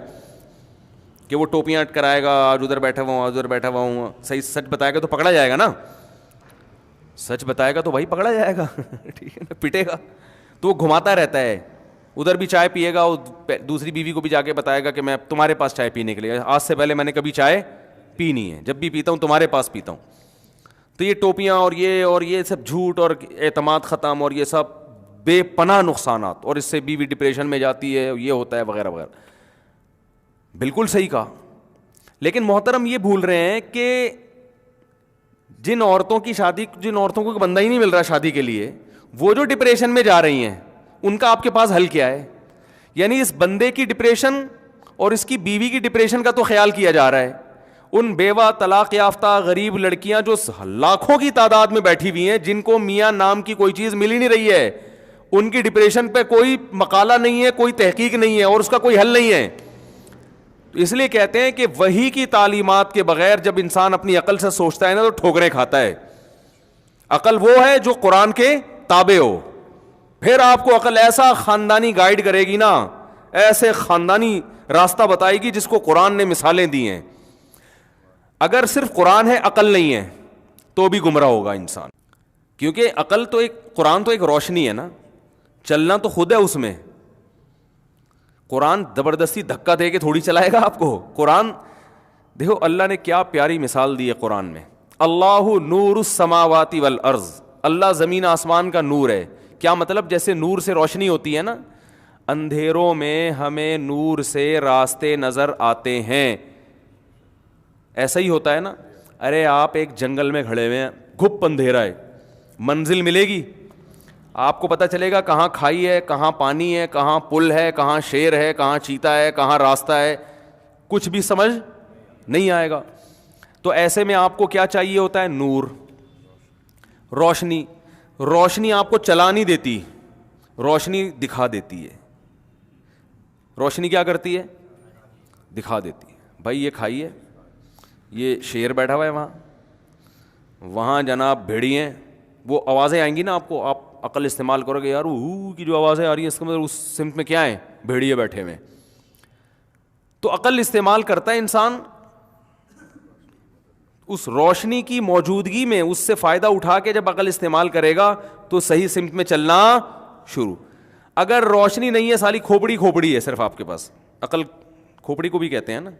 کہ وہ ٹوپیاں کرائے گا, آج ادھر بیٹھا ہوا ہوں, آج ادھر بیٹھا ہوا ہوں, صحیح سچ بتائے گا تو پکڑا جائے گا نا, سچ بتائے گا تو بھائی پکڑا جائے گا, ٹھیک ہے نا, پٹے گا. تو وہ گھماتا رہتا ہے, ادھر بھی چائے پیے گا, دوسری بیوی کو بھی جا کے بتائے گا کہ میں تمہارے پاس چائے پینے کے لیے, آج سے پہلے میں نے کبھی چائے پی نہیں ہے, جب بھی پیتا ہوں تمہارے پاس پیتا ہوں. تو یہ ٹوپیاں اور یہ سب جھوٹ اور اعتماد ختم اور یہ سب بے پناہ نقصانات, اور اس سے بیوی ڈپریشن میں جاتی ہے, یہ ہوتا ہے وغیرہ وغیرہ. بالکل صحیح کہا, لیکن محترم یہ بھول رہے ہیں کہ جن عورتوں کو بندہ ہی نہیں مل رہا شادی کے لیے, وہ جو ڈپریشن میں جا رہی ہیں, ان کا آپ کے پاس حل کیا ہے؟ یعنی اس بندے کی ڈپریشن اور اس کی بیوی کی ڈپریشن کا تو خیال کیا جا رہا ہے. ان بیوہ طلاق یافتہ غریب لڑکیاں جو لاکھوں کی تعداد میں بیٹھی ہوئی ہیں, جن کو میاں نام کی کوئی چیز مل ہی نہیں رہی ہے, ان کی ڈپریشن پہ کوئی مقالہ نہیں ہے, کوئی تحقیق نہیں ہے, اور اس کا کوئی حل نہیں ہے. اس لیے کہتے ہیں کہ وحی کی تعلیمات کے بغیر جب انسان اپنی عقل سے سوچتا ہے نا تو ٹھوکریں کھاتا ہے. عقل وہ ہے جو قرآن کے تابع ہو. پھر آپ کو عقل ایسا خاندانی گائیڈ کرے گی نا, ایسے خاندانی راستہ بتائے گی جس کو قرآن نے مثالیں دی ہیں. اگر صرف قرآن ہے عقل نہیں ہے تو بھی گمراہ ہوگا انسان, کیونکہ عقل تو قرآن تو ایک روشنی ہے نا, چلنا تو خود ہے اس میں. قرآن زبردستی دھکا دے کے تھوڑی چلائے گا آپ کو. قرآن دیکھو اللہ نے کیا پیاری مثال دی ہے قرآن میں. اللہ نور السماوات والارض, اللہ زمین آسمان کا نور ہے. کیا مطلب؟ جیسے نور سے روشنی ہوتی ہے نا, اندھیروں میں ہمیں نور سے راستے نظر آتے ہیں, ایسا ہی ہوتا ہے نا. ارے آپ ایک جنگل میں کھڑے ہوئے ہیں, گھپ اندھیرا ہے, منزل ملے گی آپ کو؟ پتہ چلے گا کہاں کھائی ہے, کہاں پانی ہے, کہاں پل ہے, کہاں شیر ہے, کہاں چیتا ہے, کہاں راستہ ہے, کچھ بھی سمجھ نہیں آئے گا. تو ایسے میں آپ کو کیا چاہیے ہوتا ہے؟ نور, روشنی. روشنی آپ کو چلا نہیں دیتی, روشنی دکھا دیتی ہے. روشنی کیا کرتی ہے؟ دکھا دیتی ہے. بھائی یہ کھائیے, یہ شیر بیٹھا ہوا ہے وہاں جناب بھیڑی ہیں, وہ آوازیں آئیں گی نا آپ کو, آپ عقل استعمال کرو گے, یار وہ کی جو آوازیں آ رہی ہیں اس کا مطلب اس سمت میں کیا ہیں؟ بھیڑیے بیٹھے ہوئے. تو عقل استعمال کرتا ہے انسان, اس روشنی کی موجودگی میں اس سے فائدہ اٹھا کے جب عقل استعمال کرے گا تو صحیح سمت میں چلنا شروع. اگر روشنی نہیں ہے, سالی کھوپڑی ہے صرف آپ کے پاس, عقل کھوپڑی کو بھی کہتے ہیں نا,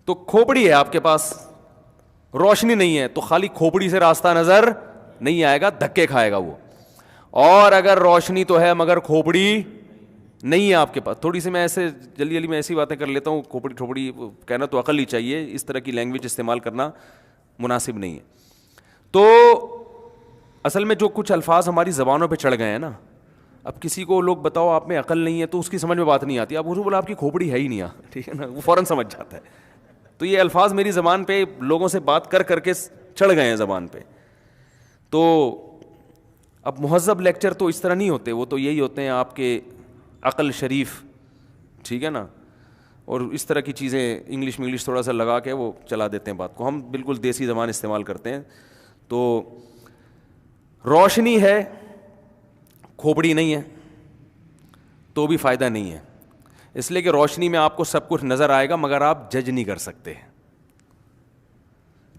تو کھوپڑی ہے آپ کے پاس, روشنی نہیں ہے, تو خالی کھوپڑی سے راستہ نظر نہیں آئے گا, دھکے کھائے گا وہ. اور اگر روشنی تو ہے مگر کھوپڑی نہیں ہے آپ کے پاس, تھوڑی سی میں ایسے جلدی میں ایسی باتیں کر لیتا ہوں, کھوپڑی ٹھوپڑی کہنا تو عقل ہی چاہیے, اس طرح کی لینگویج استعمال کرنا مناسب نہیں ہے. تو اصل میں جو کچھ الفاظ ہماری زبانوں پہ چڑھ گئے ہیں نا, اب کسی کو لوگ بتاؤ آپ میں عقل نہیں ہے تو اس کی سمجھ میں بات نہیں آتی, آپ اسے بولا آپ کی کھوپڑی ہے ہی نہیں, ٹھیک ہے نا, وہ فوراً سمجھ جاتا ہے. تو یہ الفاظ میری زبان پہ لوگوں سے بات کر کے چڑھ گئے ہیں زبان پہ. تو اب مہذب لیکچر تو اس طرح نہیں ہوتے, وہ تو یہی ہوتے ہیں آپ کے عقل شریف, ٹھیک ہے نا, اور اس طرح کی چیزیں انگلش تھوڑا سا لگا کے وہ چلا دیتے ہیں بات کو. ہم بالکل دیسی زبان استعمال کرتے ہیں. تو روشنی ہے, کھوپڑی نہیں ہے تو بھی فائدہ نہیں ہے, اس لیے کہ روشنی میں آپ کو سب کچھ نظر آئے گا مگر آپ جج نہیں کر سکتے.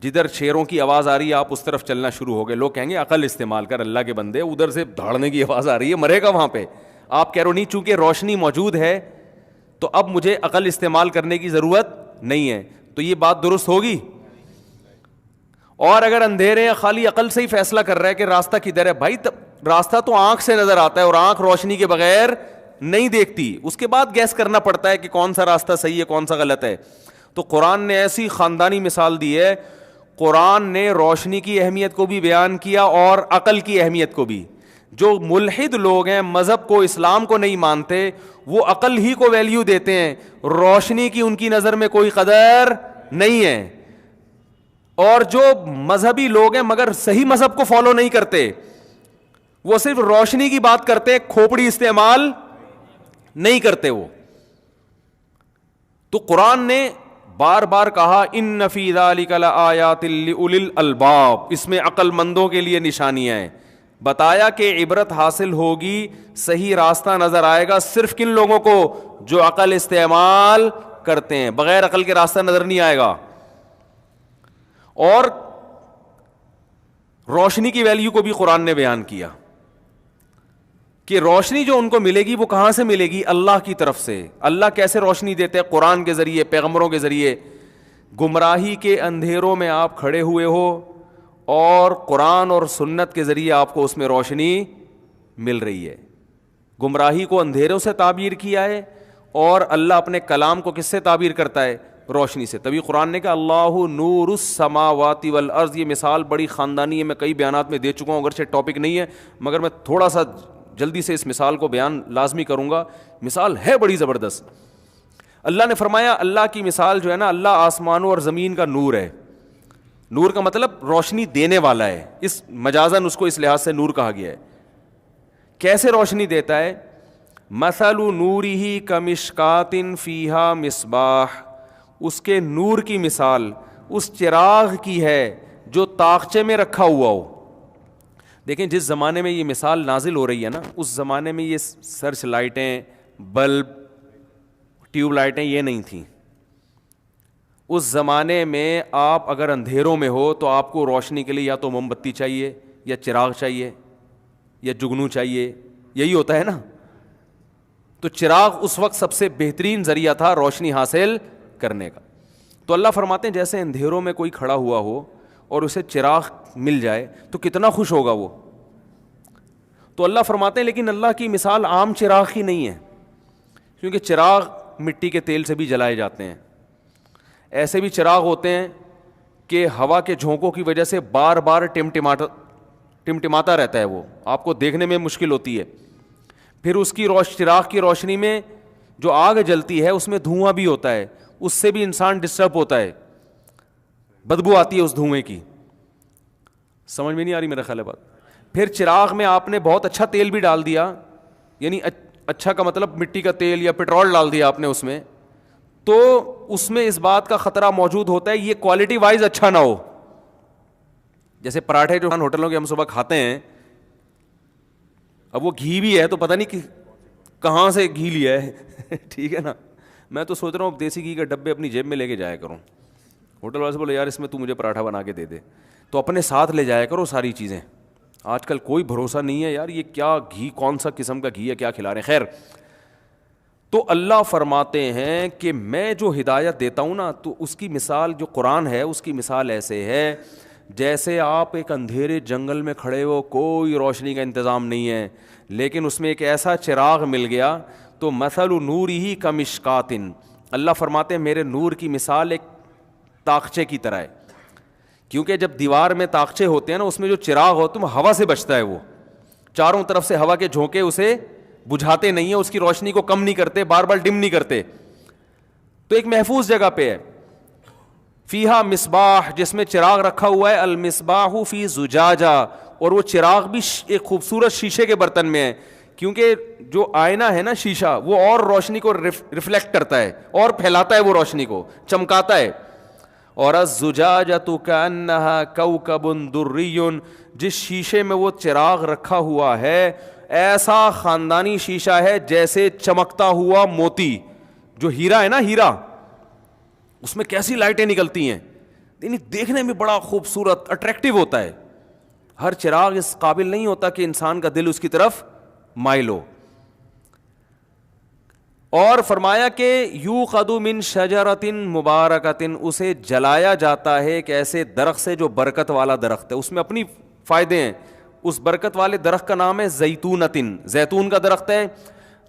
جدھر شیروں کی آواز آ رہی ہے آپ اس طرف چلنا شروع ہو گئے. لوگ کہیں گے عقل استعمال کر, اللہ کے بندے ادھر سے دھاڑنے کی آواز آ رہی ہے, مرے گا وہاں پہ. آپ کہہ رہے ہو نہیں, چونکہ روشنی موجود ہے تو اب مجھے عقل استعمال کرنے کی ضرورت نہیں ہے. تو یہ بات درست ہوگی؟ اور اگر اندھیرے ہیں, خالی عقل سے ہی فیصلہ کر رہا ہے کہ راستہ کدھر ہے, بھائی راستہ تو آنکھ سے نظر آتا ہے اور آنکھ روشنی کے بغیر نہیں دیکھتی, اس کے بعد گیس کرنا پڑتا ہے کہ کون سا راستہ صحیح ہے کون سا غلط ہے. تو قرآن نے ایسی خاندانی مثال دی ہے, قرآن نے روشنی کی اہمیت کو بھی بیان کیا اور عقل کی اہمیت کو بھی. جو ملحد لوگ ہیں, مذہب کو اسلام کو نہیں مانتے, وہ عقل ہی کو ویلیو دیتے ہیں, روشنی کی ان کی نظر میں کوئی قدر نہیں ہے. اور جو مذہبی لوگ ہیں مگر صحیح مذہب کو فالو نہیں کرتے, وہ صرف روشنی کی بات کرتے, کھوپڑی استعمال نہیں کرتے وہ. تو قرآن نے بار بار کہا ان فی ذلک لآیات لأولی الالباب, اس میں عقل مندوں کے لیے نشانیاں ہیں. بتایا کہ عبرت حاصل ہوگی, صحیح راستہ نظر آئے گا صرف کن لوگوں کو, جو عقل استعمال کرتے ہیں. بغیر عقل کے راستہ نظر نہیں آئے گا. اور روشنی کی ویلیو کو بھی قرآن نے بیان کیا کہ روشنی جو ان کو ملے گی وہ کہاں سے ملے گی, اللہ کی طرف سے. اللہ کیسے روشنی دیتے ہیں؟ قرآن کے ذریعے, پیغمبروں کے ذریعے. گمراہی کے اندھیروں میں آپ کھڑے ہوئے ہو اور قرآن اور سنت کے ذریعے آپ کو اس میں روشنی مل رہی ہے. گمراہی کو اندھیروں سے تعبیر کیا ہے اور اللہ اپنے کلام کو کس سے تعبیر کرتا ہے؟ روشنی سے. تبھی قرآن نے کہا اللہ نور السماوات والارض. یہ مثال بڑی خاندانی ہے, میں کئی بیانات میں دے چکا ہوں, اگرچہ ٹاپک نہیں ہے مگر میں تھوڑا سا جلدی سے اس مثال کو بیان لازمی کروں گا. مثال ہے بڑی زبردست. اللہ نے فرمایا اللہ کی مثال جو ہے نا, اللہ آسمانوں اور زمین کا نور ہے. نور کا مطلب روشنی دینے والا ہے, اس مجازن اس کو اس لحاظ سے نور کہا گیا ہے. کیسے روشنی دیتا ہے؟ مثل نورہ کمشکات فیہا مصباح, اس کے نور کی مثال اس چراغ کی ہے جو طاقچے میں رکھا ہوا ہو. دیکھیں جس زمانے میں یہ مثال نازل ہو رہی ہے نا, اس زمانے میں یہ سرچ لائٹیں, بلب, ٹیوب لائٹیں یہ نہیں تھیں. اس زمانے میں آپ اگر اندھیروں میں ہو تو آپ کو روشنی کے لیے یا تو موم بتی چاہیے یا چراغ چاہیے یا جگنو چاہیے, یہی ہوتا ہے نا. تو چراغ اس وقت سب سے بہترین ذریعہ تھا روشنی حاصل کرنے کا. تو اللہ فرماتے ہیں جیسے اندھیروں میں کوئی کھڑا ہوا ہو اور اسے چراغ مل جائے تو کتنا خوش ہوگا وہ. تو اللہ فرماتے ہیں لیکن اللہ کی مثال عام چراغ ہی نہیں ہے, کیونکہ چراغ مٹی کے تیل سے بھی جلائے جاتے ہیں. ایسے بھی چراغ ہوتے ہیں کہ ہوا کے جھونکوں کی وجہ سے بار بار ٹمٹماتا رہتا ہے, وہ آپ کو دیکھنے میں مشکل ہوتی ہے. پھر اس کی چراغ کی روشنی میں جو آگ جلتی ہے اس میں دھواں بھی ہوتا ہے, اس سے بھی انسان ڈسٹرب ہوتا ہے, بدبو آتی ہے اس دھوئیں کی. سمجھ میں نہیں آ رہی میرا خیال ہے بات. پھر چراغ میں آپ نے بہت اچھا تیل بھی ڈال دیا, یعنی اچھا کا مطلب مٹی کا تیل یا پیٹرول ڈال دیا آپ نے اس میں, تو اس میں اس بات کا خطرہ موجود ہوتا ہے یہ کوالٹی وائز اچھا نہ ہو. جیسے پراٹھے جو ہوٹلوں کے ہم صبح کھاتے ہیں, اب وہ گھی بھی ہے تو پتہ نہیں کہاں سے گھی لیا ہے ٹھیک ہے نا. میں تو سوچ رہا ہوں دیسی گھی کے ڈبے اپنی جیب میں لے کے جایا کروں. ہوٹل والے سے بولے یار اس میں تو مجھے پراٹھا بنا کے دے دے, تو اپنے ساتھ لے جایا کرو ساری چیزیں. آج کل کوئی بھروسہ نہیں ہے یار, یہ کیا گھی, کون سا قسم کا گھی ہے, کیا کھلا رہے ہیں. خیر, تو اللہ فرماتے ہیں کہ میں جو ہدایت دیتا ہوں نا, تو اس کی مثال جو قرآن ہے اس کی مثال ایسے ہے جیسے آپ ایک اندھیرے جنگل میں کھڑے ہو, کوئی روشنی کا انتظام نہیں ہے, لیکن اس میں ایک ایسا چراغ مل گیا. تو مثل نورہ کمشکات, اللہ فرماتے ہیں میرے نور کی مثال ایک طاقچے کی طرح ہے. کیونکہ جب دیوار میں طاقچے ہوتے ہیں نا, اس میں جو چراغ ہوتا ہے وہ ہوا سے بچتا ہے, وہ چاروں طرف سے ہوا کے جھونکے اسے بجھاتے نہیں ہیں, اس کی روشنی کو کم نہیں کرتے, بار بار ڈم نہیں کرتے. تو ایک محفوظ جگہ پہ ہے. فیہا مصباح, جس میں چراغ رکھا ہوا ہے. المصباح فی زجاجہ, اور وہ چراغ بھی ایک خوبصورت شیشے کے برتن میں ہے, کیونکہ جو آئینہ ہے نا شیشہ, وہ اور روشنی کو ریفلیکٹ کرتا ہے اور پھیلاتا ہے, وہ روشنی کو چمکاتا ہے. اور الزجاجۃ کأنہا کوکب دری, جس شیشے میں وہ چراغ رکھا ہوا ہے ایسا خاندانی شیشہ ہے جیسے چمکتا ہوا موتی. جو ہیرا ہے نا, ہیرا, اس میں کیسی لائٹیں نکلتی ہیں, یعنی دیکھنے میں بڑا خوبصورت اٹریکٹیو ہوتا ہے. ہر چراغ اس قابل نہیں ہوتا کہ انسان کا دل اس کی طرف مائل ہو. اور فرمایا کہ یوقد من شجرۃ مبارکۃ, اسے جلایا جاتا ہے ایک ایسے درخت سے جو برکت والا درخت ہے, اس میں اپنی فائدے ہیں. اس برکت والے درخت کا نام ہے زیتونۃ, زیتون کا درخت ہے.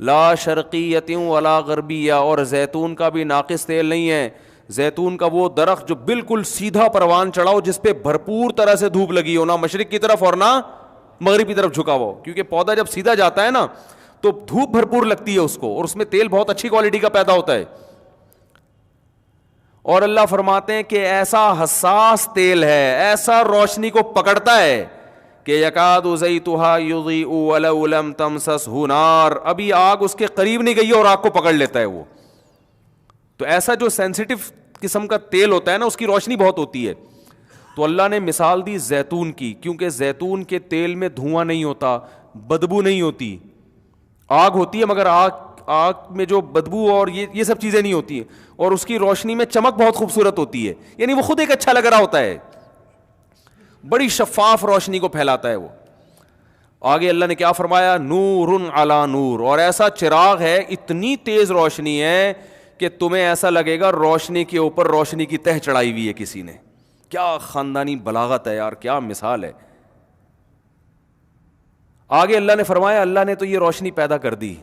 لا شرقیۃ ولا غربیہ, اور زیتون کا بھی ناقص تیل نہیں ہے. زیتون کا وہ درخت جو بالکل سیدھا پروان چڑھا ہو, جس پہ بھرپور طرح سے دھوپ لگی ہو, نہ مشرق کی طرف اور نہ مغرب کی طرف جھکا ہوا ہو, کیونکہ پودا جب سیدھا جاتا ہے نا تو دھوپ بھرپور لگتی ہے اس کو, اور اس میں تیل بہت اچھی کوالٹی کا پیدا ہوتا ہے. اور اللہ فرماتے ہیں کہ ایسا حساس تیل ہے, ایسا روشنی کو پکڑتا ہے کہ یکاد زیتھا یضیء ولو لم تمسسہ نار, ابھی آگ اس کے قریب نہیں گئی اور آگ کو پکڑ لیتا ہے وہ. تو ایسا جو سینسیٹیو قسم کا تیل ہوتا ہے نا, اس کی روشنی بہت ہوتی ہے. تو اللہ نے مثال دی زیتون کی, کیونکہ زیتون کے تیل میں دھواں نہیں ہوتا, بدبو نہیں ہوتی. آگ ہوتی ہے مگر آگ میں جو بدبو اور یہ سب چیزیں نہیں ہوتی ہیں, اور اس کی روشنی میں چمک بہت خوبصورت ہوتی ہے. یعنی وہ خود ایک اچھا لگ رہا ہوتا ہے, بڑی شفاف روشنی کو پھیلاتا ہے وہ. آگے اللہ نے کیا فرمایا, نور علی نور, اور ایسا چراغ ہے, اتنی تیز روشنی ہے کہ تمہیں ایسا لگے گا روشنی کے اوپر روشنی کی تہ چڑھائی ہوئی ہے کسی نے. کیا خاندانی بلاغت ہے یار, کیا مثال ہے. آگے اللہ نے فرمایا, اللہ نے تو یہ روشنی پیدا کر دی,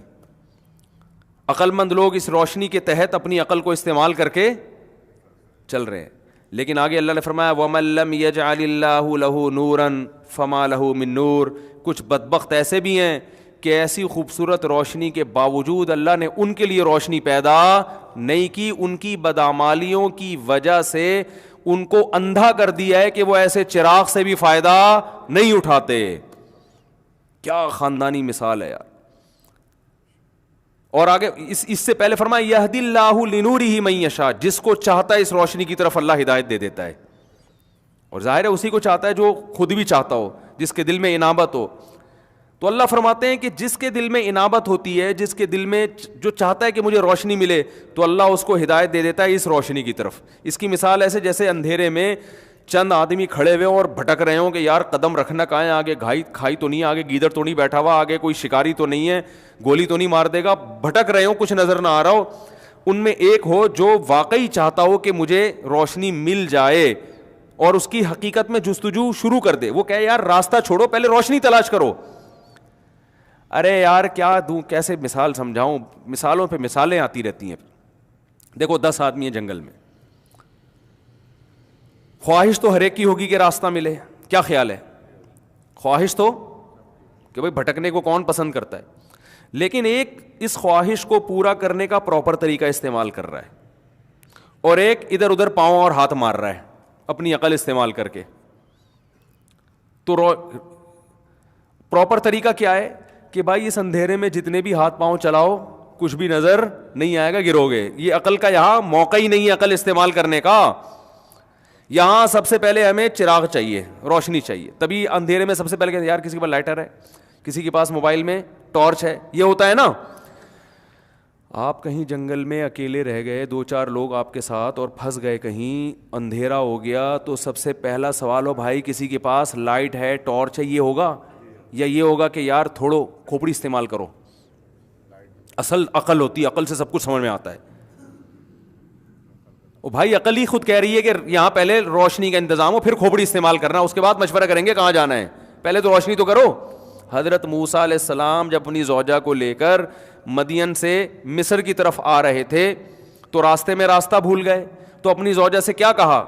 عقل مند لوگ اس روشنی کے تحت اپنی عقل کو استعمال کر کے چل رہے ہیں. لیکن آگے اللہ نے فرمایا وَمَن لَّمْ يَجْعَلِ اللَّهُ لَهُ نُورًا فَمَا لَهُ مِن نُور. کچھ بدبخت ایسے بھی ہیں کہ ایسی خوبصورت روشنی کے باوجود اللہ نے ان کے لیے روشنی پیدا نہیں کی, ان کی بدعمالیوں کی وجہ سے ان کو اندھا کر دیا ہے کہ وہ ایسے چراغ سے بھی فائدہ نہیں اٹھاتے. کیا خاندانی مثال ہے یار. اور آگے اس سے پہلے فرمایا یہدی اللہ لنورہ من یشاء, جس کو چاہتا ہے اس روشنی کی طرف اللہ ہدایت دے دیتا ہے. اور ظاہر ہے اسی کو چاہتا ہے جو خود بھی چاہتا ہو, جس کے دل میں انابت ہو. تو اللہ فرماتے ہیں کہ جس کے دل میں انابت ہوتی ہے, جس کے دل میں جو چاہتا ہے کہ مجھے روشنی ملے, تو اللہ اس کو ہدایت دے دیتا ہے اس روشنی کی طرف. اس کی مثال ایسے جیسے اندھیرے میں چند آدمی کھڑے ہوئے اور بھٹک رہے ہوں کہ یار قدم رکھنا کہاں ہے, آگے کھائی تو نہیں, آگے گیدڑ تو نہیں بیٹھا ہوا, آگے کوئی شکاری تو نہیں ہے, گولی تو نہیں مار دے گا, بھٹک رہے ہوں, کچھ نظر نہ آ رہا ہو. ان میں ایک ہو جو واقعی چاہتا ہو کہ مجھے روشنی مل جائے اور اس کی حقیقت میں جستجو شروع کر دے. وہ کہے یار راستہ چھوڑو, پہلے روشنی تلاش کرو. ارے یار کیا دوں, کیسے مثال سمجھاؤں, مثالوں پہ مثالیں آتی رہتی ہیں. دیکھو 10 آدمی ہیں جنگل میں, خواہش تو ہر ایک کی ہوگی کہ راستہ ملے. کیا خیال ہے, خواہش تو کہ بھائی بھٹکنے کو کون پسند کرتا ہے, لیکن ایک اس خواہش کو پورا کرنے کا پراپر طریقہ استعمال کر رہا ہے, اور ایک ادھر ادھر پاؤں اور ہاتھ مار رہا ہے اپنی عقل استعمال کر کے. تو پراپر طریقہ کیا ہے کہ بھائی اس اندھیرے میں جتنے بھی ہاتھ پاؤں چلاؤ کچھ بھی نظر نہیں آئے گا, گرو گے. یہ عقل کا یہاں موقع ہی نہیں ہے عقل استعمال کرنے کا. یہاں سب سے پہلے ہمیں چراغ چاہیے, روشنی چاہیے. تبھی اندھیرے میں سب سے پہلے یار کسی کے پاس لائٹر ہے, کسی کے پاس موبائل میں ٹارچ ہے, یہ ہوتا ہے نا. آپ کہیں جنگل میں اکیلے رہ گئے, 2-4 لوگ آپ کے ساتھ, اور پھنس گئے کہیں, اندھیرا ہو گیا, تو سب سے پہلا سوال ہو بھائی کسی کے پاس لائٹ ہے, ٹارچ ہے, یہ ہوگا یا یہ ہوگا کہ یار تھوڑو کھوپڑی استعمال کرو. اصل عقل ہوتی ہے, عقل سے سب کچھ سمجھ میں آتا ہے. او بھائی عقل ہی خود کہہ رہی ہے کہ یہاں پہلے روشنی کا انتظام ہو, پھر کھوپڑی استعمال کرنا, اس کے بعد مشورہ کریں گے کہاں جانا ہے, پہلے تو روشنی تو کرو. حضرت موسیٰ علیہ السلام جب اپنی زوجہ کو لے کر مدین سے مصر کی طرف آ رہے تھے تو راستے میں راستہ بھول گئے, تو اپنی زوجہ سے کیا کہا,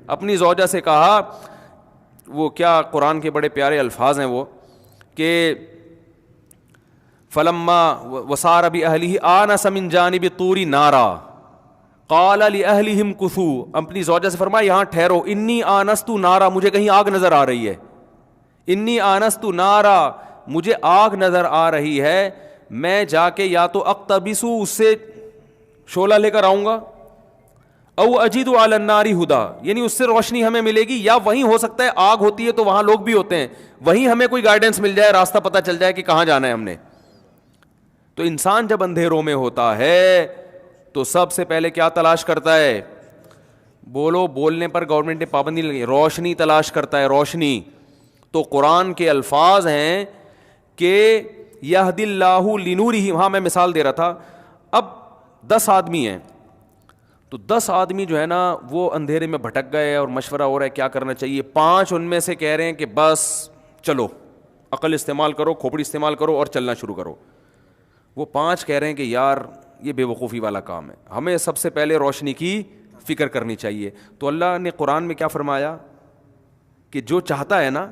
اپنی زوجہ سے کہا, وہ کیا قرآن کے بڑے پیارے الفاظ ہیں وہ, کہ فلما وسار بأہلہ آنس من جانب الطور نارا قال لأہلہم کثوا, اپنی زوجہ سے فرمایا یہاں ٹھہرو, انی آنست نارا, مجھے کہیں آگ نظر آ رہی ہے, انی آنست نارا, مجھے آگ نظر آ رہی ہے, میں جا کے یا تو اقتبسو, اس سے شعلہ لے کر آؤں گا, او اجد علی النار ہدا, یعنی اس سے روشنی ہمیں ملے گی, یا وہیں ہو سکتا ہے آگ ہوتی ہے تو وہاں لوگ بھی ہوتے ہیں, وہیں ہمیں کوئی گائیڈنس مل جائے, راستہ پتہ چل جائے کہ کہاں جانا ہے ہم نے. تو انسان جب اندھیروں میں ہوتا ہے تو سب سے پہلے کیا تلاش کرتا ہے, بولو, بولنے پر گورنمنٹ نے پابندی لگی, روشنی تلاش کرتا ہے, روشنی. تو قرآن کے الفاظ ہیں کہ یہدی اللہ لنورہ. ہاں میں مثال دے رہا تھا, اب 10 آدمی ہیں, تو 10 آدمی جو ہے نا وہ اندھیرے میں بھٹک گئے اور مشورہ ہو رہا ہے کیا کرنا چاہیے. 5 ان میں سے کہہ رہے ہیں کہ بس چلو عقل استعمال کرو, کھوپڑی استعمال کرو اور چلنا شروع کرو. وہ 5 کہہ رہے ہیں کہ یار یہ بے وقوفی والا کام ہے, ہمیں سب سے پہلے روشنی کی فکر کرنی چاہیے. تو اللہ نے قرآن میں کیا فرمایا کہ جو چاہتا ہے نا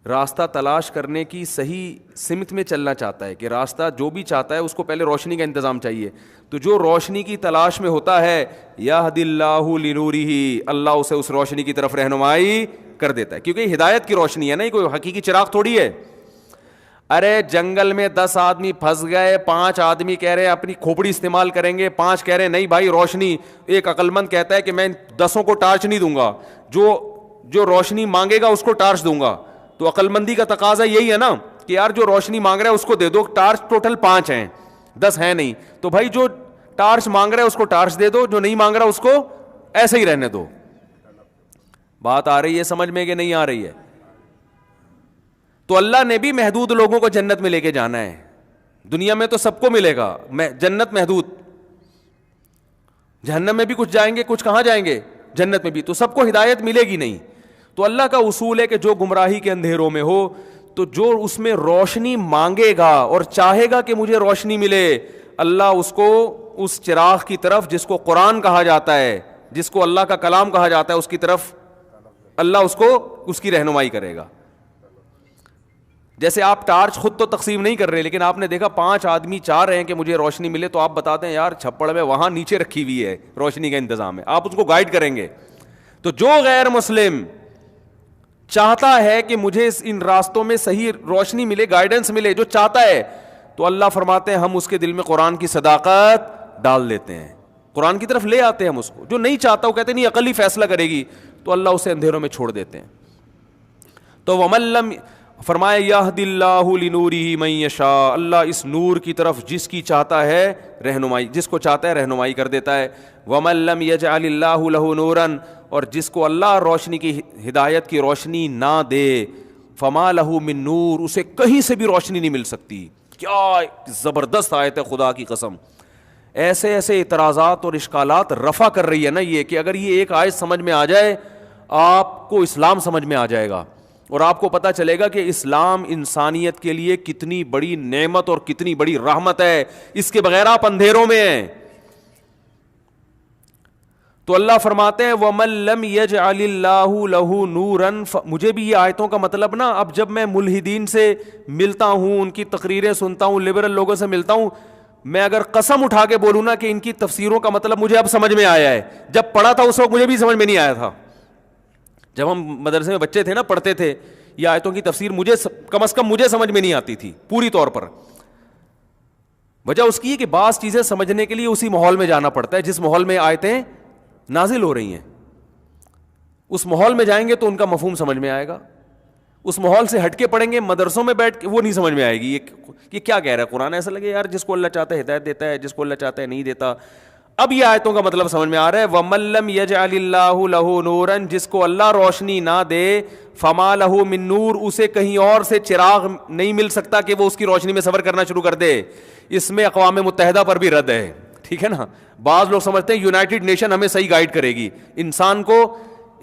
راستہ تلاش کرنے کی صحیح سمت میں چلنا چاہتا ہے, کہ راستہ جو بھی چاہتا ہے اس کو پہلے روشنی کا انتظام چاہیے. تو جو روشنی کی تلاش میں ہوتا ہے یہدی اللہ لنورہ, اللہ اسے اس روشنی کی طرف رہنمائی کر دیتا ہے, کیونکہ ہدایت کی روشنی ہے نا, یہ کوئی حقیقی چراغ تھوڑی ہے. ارے جنگل میں 10 آدمی پھنس گئے, 5 آدمی کہہ رہے ہیں اپنی کھوپڑی استعمال کریں گے, 5 کہہ رہے ہیں نہیں بھائی روشنی. ایک عقل مند کہتا ہے کہ میں 10 کو ٹارچ نہیں دوں گا, جو روشنی مانگے گا اس کو ٹارچ دوں گا. تو عقل مندی کا تقاضا یہی ہے نا کہ یار جو روشنی مانگ رہا ہے اس کو دے دو. ٹارچ ٹوٹل 5 ہیں, 10 ہیں نہیں, تو بھائی جو ٹارچ مانگ رہا ہے اس کو ٹارچ دے دو, جو نہیں مانگ رہا اس کو ایسے ہی رہنے دو. بات آ رہی ہے سمجھ میں کہ نہیں آ رہی ہے؟ تو اللہ نے بھی محدود لوگوں کو جنت میں لے کے جانا ہے. دنیا میں تو سب کو ملے گا, جنت محدود, جہنم میں بھی کچھ جائیں گے, کچھ کہاں جائیں گے, جنت میں بھی, تو سب کو ہدایت ملے گی نہیں. تو اللہ کا اصول ہے کہ جو گمراہی کے اندھیروں میں ہو تو جو اس میں روشنی مانگے گا اور چاہے گا کہ مجھے روشنی ملے, اللہ اس کو اس چراغ کی طرف جس کو قرآن کہا جاتا ہے, جس کو اللہ کا کلام کہا جاتا ہے, اس کی طرف اللہ اس کو اس کی رہنمائی کرے گا. جیسے آپ ٹارچ خود تو تقسیم نہیں کر رہے, لیکن آپ نے دیکھا 5 آدمی چاہ رہے ہیں کہ مجھے روشنی ملے, تو آپ بتاتے ہیں یار چھپڑ میں وہاں نیچے رکھی ہوئی ہے روشنی کا انتظام ہے, آپ اس کو گائیڈ کریں گے. تو جو غیر مسلم چاہتا ہے کہ مجھے ان راستوں میں صحیح روشنی ملے, گائیڈنس ملے, جو چاہتا ہے, تو اللہ فرماتے ہیں ہم اس کے دل میں قرآن کی صداقت ڈال دیتے ہیں, قرآن کی طرف لے آتے ہیں ہم اس کو. جو نہیں چاہتا وہ کہتے ہیں نہیں عقل ہی فیصلہ کرے گی, تو اللہ اسے اندھیروں میں چھوڑ دیتے ہیں. تو ومن لم, فرمایا یہدی اللہ لنورہ من یشاء, اللہ اس نور کی طرف جس کی چاہتا ہے رہنمائی, جس کو چاہتا ہے رہنمائی کر دیتا ہے. ومن لم یجعل اللہ لہ نورا, اور جس کو اللہ روشنی کی ہدایت کی روشنی نہ دے, فما لہ من نور, اسے کہیں سے بھی روشنی نہیں مل سکتی. کیا زبردست آیت ہے خدا کی قسم. ایسے ایسے اعتراضات اور اشکالات رفع کر رہی ہے نا یہ, کہ اگر یہ ایک آیت سمجھ میں آ جائے آپ کو اسلام سمجھ میں آ جائے گا, اور آپ کو پتہ چلے گا کہ اسلام انسانیت کے لیے کتنی بڑی نعمت اور کتنی بڑی رحمت ہے. اس کے بغیر آپ اندھیروں میں ہیں. تو اللہ فرماتے ہیں وَمَن لَّمْ يَجْعَلِ اللَّهُ لَهُ نُورًا. مجھے بھی یہ آیتوں کا مطلب نا, اب جب میں ملحدین سے ملتا ہوں, ان کی تقریریں سنتا ہوں, لبرل لوگوں سے ملتا ہوں, میں اگر قسم اٹھا کے بولوں نا کہ ان کی تفسیروں کا مطلب مجھے اب سمجھ میں آیا ہے, جب پڑھا تھا اس وقت مجھے بھی سمجھ میں نہیں آیا تھا. جب ہم مدرسے میں بچے تھے نا, پڑھتے تھے, یہ آیتوں کی تفسیر مجھے کم از کم مجھے سمجھ میں نہیں آتی تھی پوری طور پر. وجہ اس کی ہے کہ بعض چیزیں سمجھنے کے لیے اسی ماحول میں جانا پڑتا ہے جس ماحول میں آیتیں نازل ہو رہی ہیں. اس ماحول میں جائیں گے تو ان کا مفہوم سمجھ میں آئے گا. اس ماحول سے ہٹ کے پڑھیں گے مدرسوں میں بیٹھ کے, وہ نہیں سمجھ میں آئے گی یہ کیا کہہ رہا ہے قرآن. ایسا لگے یار جس کو اللہ چاہتا ہے ہدایت دیتا ہے, جس کو اللہ چاہتا ہے نہیں دیتا. اب یہ آیتوں کا مطلب سمجھ میں آ رہا ہے. وَمَن لَّمْ يَجْعَلِ اللَّهُ لَهُ نُورًا, جس کو اللہ روشنی نہ دے, فَمَا لَهُ مِن نُور, اسے کہیں اور سے چراغ نہیں مل سکتا کہ وہ اس کی روشنی میں سفر کرنا شروع کر دے. اس میں اقوام متحدہ پر بھی رد ہے, ٹھیک ہے نا. بعض لوگ سمجھتے ہیں یونائٹڈ نیشن ہمیں صحیح گائیڈ کرے گی, انسان کو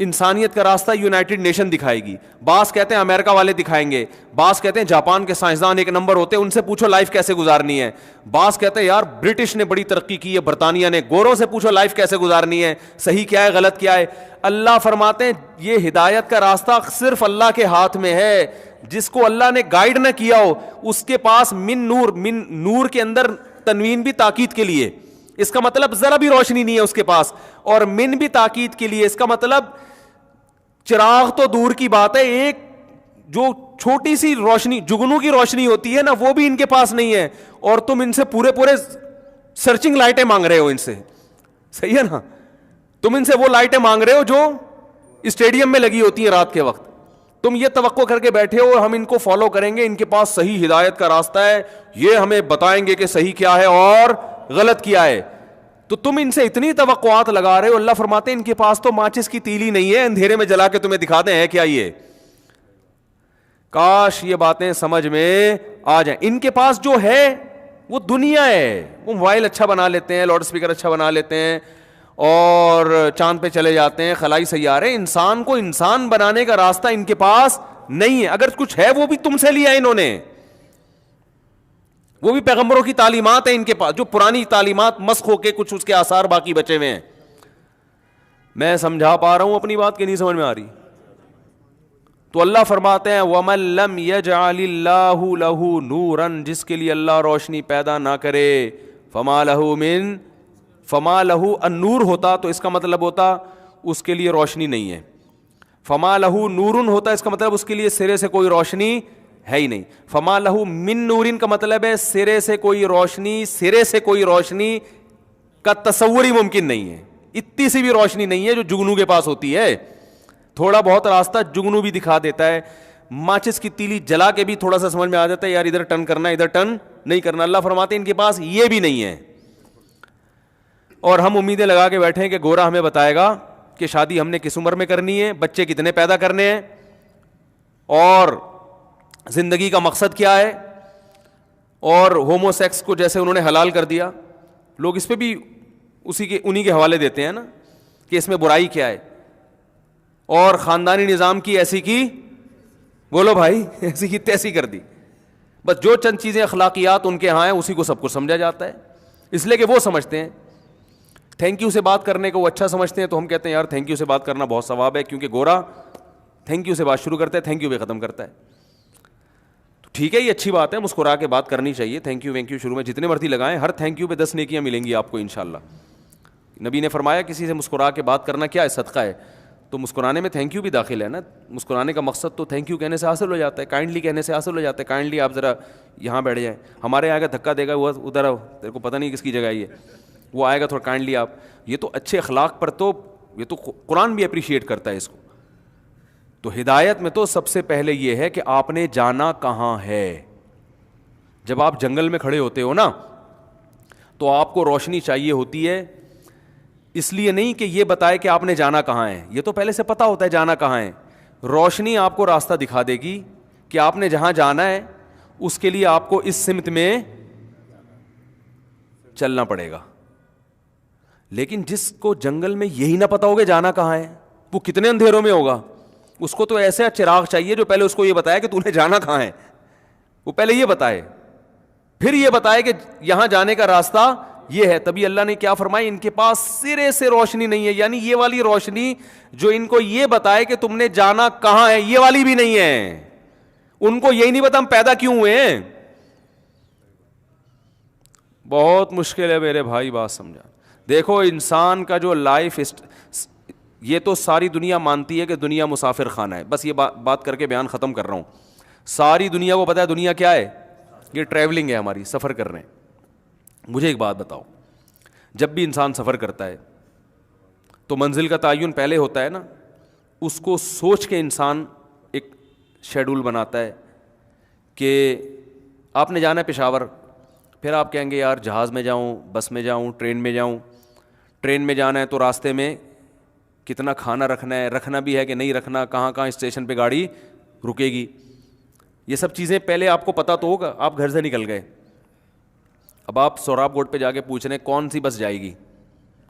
انسانیت کا راستہ یونائٹڈ نیشن دکھائے گی. بعض کہتے ہیں امریکہ والے دکھائیں گے, بعض کہتے ہیں جاپان کے سائنسدان ایک نمبر ہوتے ہیں, ان سے پوچھو لائف کیسے گزارنی ہے. بعض کہتے ہیں یار برٹش نے بڑی ترقی کی ہے, برطانیہ نے, گوروں سے پوچھو لائف کیسے گزارنی ہے, صحیح کیا ہے غلط کیا ہے. اللہ فرماتے ہیں یہ ہدایت کا راستہ صرف اللہ کے ہاتھ میں ہے. جس کو اللہ نے گائیڈ نہ کیا ہو اس کے پاس من نور کے اندر تنوین بھی تاکید کے لیے, اس کا مطلب ذرا بھی روشنی نہیں ہے اس کے پاس, اور من بھی تاکید کے لیے, اس کا مطلب چراغ تو دور کی بات ہے, ایک جو چھوٹی سی روشنی جگنو کی روشنی ہوتی ہے نا وہ بھی ان کے پاس نہیں ہے, اور تم ان سے پورے سرچنگ لائٹیں مانگ رہے ہو ان سے. صحیح ہے نا, تم ان سے وہ لائٹیں مانگ رہے ہو جو اسٹیڈیم میں لگی ہوتی ہیں رات کے وقت. تم یہ توقع کر کے بیٹھے ہو ہم ان کو فالو کریں گے, ان کے پاس صحیح ہدایت کا راستہ ہے, یہ ہمیں بتائیں گے کہ صحیح کیا ہے اور غلط کیا ہے. تو تم ان سے اتنی توقعات لگا رہے ہو. اللہ فرماتے ہیں ان کے پاس تو ماچس کی تیلی نہیں ہے, اندھیرے میں جلا کے تمہیں دکھا دیں ہے کیا یہ. کاش یہ باتیں سمجھ میں آ جائیں. ان کے پاس جو ہے وہ دنیا ہے. وہ موبائل اچھا بنا لیتے ہیں, لاؤڈ اسپیکر اچھا بنا لیتے ہیں, اور چاند پہ چلے جاتے ہیں, خلائی سیارے. انسان کو انسان بنانے کا راستہ ان کے پاس نہیں ہے. اگر کچھ ہے وہ بھی تم سے لیا انہوں نے, وہ بھی پیغمبروں کی تعلیمات ہیں ان کے پاس, جو پرانی تعلیمات مسخ ہو کے کچھ اس کے آثار باقی بچے ہوئے ہیں. میں سمجھا پا رہا ہوں اپنی بات کہ نہیں سمجھ میں آ رہی؟ تو اللہ فرماتے ہیں وَمَن لَّمْ يَجْعَلِ اللَّهُ لَهُ نُورًا, جس کے لیے اللہ روشنی پیدا نہ کرے, فَمَا لَهُ النور ہوتا تو اس کا مطلب ہوتا اس کے لیے روشنی نہیں ہے. فَمَا لَهُ نُورٌ ہوتا اس کا مطلب اس کے لیے سرے سے کوئی روشنی ہے ہی نہیں. فَمَا لَهُ مِن نُورٍ کا مطلب ہے سرے سے کوئی روشنی کا تصور ہی ممکن نہیں ہے. اتنی سی بھی روشنی نہیں ہے جو جگنو کے پاس ہوتی ہے. تھوڑا بہت راستہ جگنو بھی دکھا دیتا ہے, ماچس کی تیلی جلا کے بھی تھوڑا سا سمجھ میں آ جاتا ہے یار ادھر ٹرن کرنا ہے, ادھر ٹرن نہیں کرنا. اللہ فرماتے ہیں ان کے پاس یہ بھی نہیں ہے. اور ہم امیدیں لگا کے بیٹھے ہیں کہ گورا ہمیں بتائے گا کہ شادی ہم نے کس عمر میں کرنی ہے, بچے کتنے پیدا کرنے ہیں, اور زندگی کا مقصد کیا ہے, اور ہومو سیکس کو جیسے انہوں نے حلال کر دیا, لوگ اس پہ بھی انہی کے حوالے دیتے ہیں نا کہ اس میں برائی کیا ہے, اور خاندانی نظام کی ایسی کی, بولو بھائی, ایسی کی تیسی کر دی. بس جو چند چیزیں اخلاقیات ان کے ہاں ہیں اسی کو سب کچھ سمجھا جاتا ہے, اس لیے کہ وہ سمجھتے ہیں تھینک یو سے بات کرنے کو وہ اچھا سمجھتے ہیں. تو ہم کہتے ہیں یار تھینک یو سے بات کرنا بہت ثواب ہے, کیونکہ گورا تھینک یو سے بات شروع کرتا ہے, تھینک یو پہ ختم کرتا ہے. تو ٹھیک ہے, یہ اچھی بات ہے, مسکرا کے بات کرنی چاہیے. تھینک یو وینک یو شروع میں جتنے مرضی لگائیں, ہر تھینک یو پہ 10 نیکیاں ملیں گی آپ کو انشاءاللہ. نبی نے فرمایا کسی سے مسکرا کے بات کرنا کیا ہے, صدقہ ہے. تو مسکرانے میں تھینک یو بھی داخل ہے نا. مسکرانے کا مقصد تو تھینک یو کہنے سے حاصل ہو جاتا ہے, کائنڈلی کہنے سے حاصل ہو جاتا ہے. کائنڈلی آپ ذرا یہاں بیٹھ جائیں, ہمارے یہاں کا دھکا دے گا وہ ادھر, تیرے کو پتہ نہیں کس کی جگہ ہے یہ, وہ آئے گا تھوڑا کائنڈلی آپ. یہ تو اچھے اخلاق پر تو یہ تو قرآن بھی اپریشیٹ کرتا ہے اس کو. تو ہدایت میں تو سب سے پہلے یہ ہے کہ آپ نے جانا کہاں ہے. جب آپ جنگل میں کھڑے ہوتے ہو نا تو آپ کو روشنی چاہیے ہوتی ہے, اس لیے نہیں کہ یہ بتائے کہ آپ نے جانا کہاں ہے, یہ تو پہلے سے پتا ہوتا ہے جانا کہاں ہے. روشنی آپ کو راستہ دکھا دے گی کہ آپ نے جہاں جانا ہے اس کے لیے آپ کو اس سمت میں چلنا پڑے گا. لیکن جس کو جنگل میں یہی نہ پتا ہوگا جانا کہاں ہے, وہ کتنے اندھیروں میں ہوگا. اس کو تو ایسا چراغ چاہیے جو پہلے اس کو یہ بتایا کہ تو نے جانا کہاں ہے, وہ پہلے یہ بتائے, پھر یہ بتائے کہ یہاں جانے کا راستہ یہ ہے. تبھی اللہ نے کیا فرمایا, ان کے پاس سرے سے روشنی نہیں ہے. یعنی یہ والی روشنی جو ان کو یہ بتائے کہ تم نے جانا کہاں ہے, یہ والی بھی نہیں ہے. ان کو یہی نہیں پتا ہم پیدا کیوں ہوئے ہیں. بہت مشکل ہے میرے بھائی بات سمجھا. دیکھو انسان کا جو لائف, یہ تو ساری دنیا مانتی ہے کہ دنیا مسافر خانہ ہے. بس یہ بات کر کے بیان ختم کر رہا ہوں. ساری دنیا کو پتا ہے دنیا کیا ہے, یہ ٹریولنگ ہے ہماری, سفر کر رہے ہیں. مجھے ایک بات بتاؤ, جب بھی انسان سفر کرتا ہے تو منزل کا تعین پہلے ہوتا ہے نا, اس کو سوچ کے انسان ایک شیڈول بناتا ہے کہ آپ نے جانا ہے پشاور, پھر آپ کہیں گے یار جہاز میں جاؤں, بس میں جاؤں, ٹرین میں جاؤں. ٹرین میں جانا ہے تو راستے میں کتنا کھانا رکھنا ہے, رکھنا بھی ہے کہ نہیں رکھنا, کہاں کہاں اسٹیشن پہ گاڑی رکے گی, یہ سب چیزیں پہلے آپ کو پتہ تو ہوگا. آپ گھر سے نکل گئے, اب آپ سوراب گوٹ پہ جا کے پوچھ رہے ہیں کون سی بس جائے گی,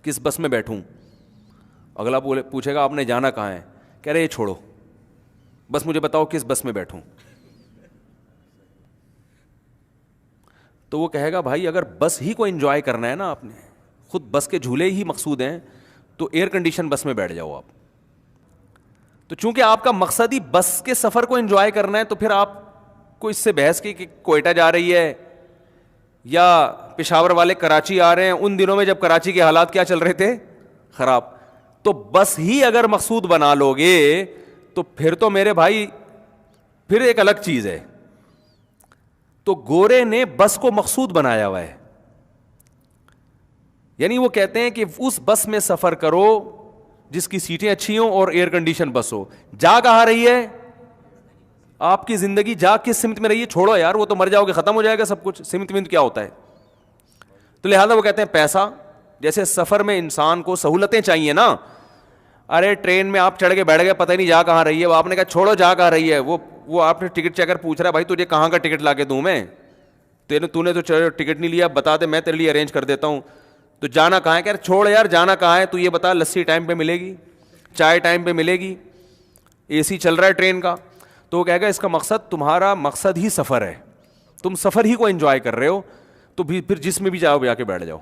کس بس میں بیٹھوں. اگلا پوچھے گا آپ نے جانا کہاں ہے, کہہ رہے یہ چھوڑو, بس مجھے بتاؤ کس بس میں بیٹھوں. تو وہ کہے گا بھائی اگر بس ہی کو انجوائے کرنا ہے نا, آپ نے خود بس کے جھولے ہی مقصود ہیں, تو ایئر کنڈیشن بس میں بیٹھ جاؤ آپ. تو چونکہ آپ کا مقصد ہی بس کے سفر کو انجوائے کرنا ہے, تو پھر آپ کو اس سے بحث کی کہ کوئٹہ جا رہی ہے یا پشاور والے کراچی آ رہے ہیں. ان دنوں میں جب کراچی کے حالات کیا چل رہے تھے, خراب. تو بس ہی اگر مقصود بنا لو گے تو پھر تو میرے بھائی پھر ایک الگ چیز ہے. تو گورے نے بس کو مقصود بنایا ہوا ہے. یعنی وہ کہتے ہیں کہ اس بس میں سفر کرو جس کی سیٹیں اچھی ہوں اور ایئر کنڈیشن بس ہو. جا کہاں رہی ہے آپ کی زندگی, جا کس سمت میں رہی ہے, چھوڑو یار وہ تو مر جاؤ گے, ختم ہو جائے گا سب کچھ. سمت کیا ہوتا ہے. تو لہٰذا وہ کہتے ہیں پیسہ جیسے سفر میں انسان کو سہولتیں چاہیے نا. ارے ٹرین میں آپ چڑھ کے بیٹھ گئے, پتہ نہیں جا کہاں رہی ہے, وہ آپ نے کہا چھوڑو جا کہاں رہی ہے, وہ آپ نے ٹکٹ چیکر پوچھ رہا ہے بھائی تجھے کہاں کا ٹکٹ لا کے دوں میں, تو نے تو ٹکٹ نہیں لیا, بتا دے میں تیرے لیے ارینج کر دیتا ہوں. تو جانا کہاں ہے, کہ چھوڑ یار جانا کہاں ہے, تو یہ بتا لسی ٹائم پہ ملے گی, چائے ٹائم پہ ملے گی, اے سی چل رہا ہے ٹرین کا. تو وہ کہے گا اس کا مقصد, تمہارا مقصد ہی سفر ہے, تم سفر ہی کو انجوائے کر رہے ہو, تو پھر جس میں بھی جاؤ جا کے بیٹھ جاؤ.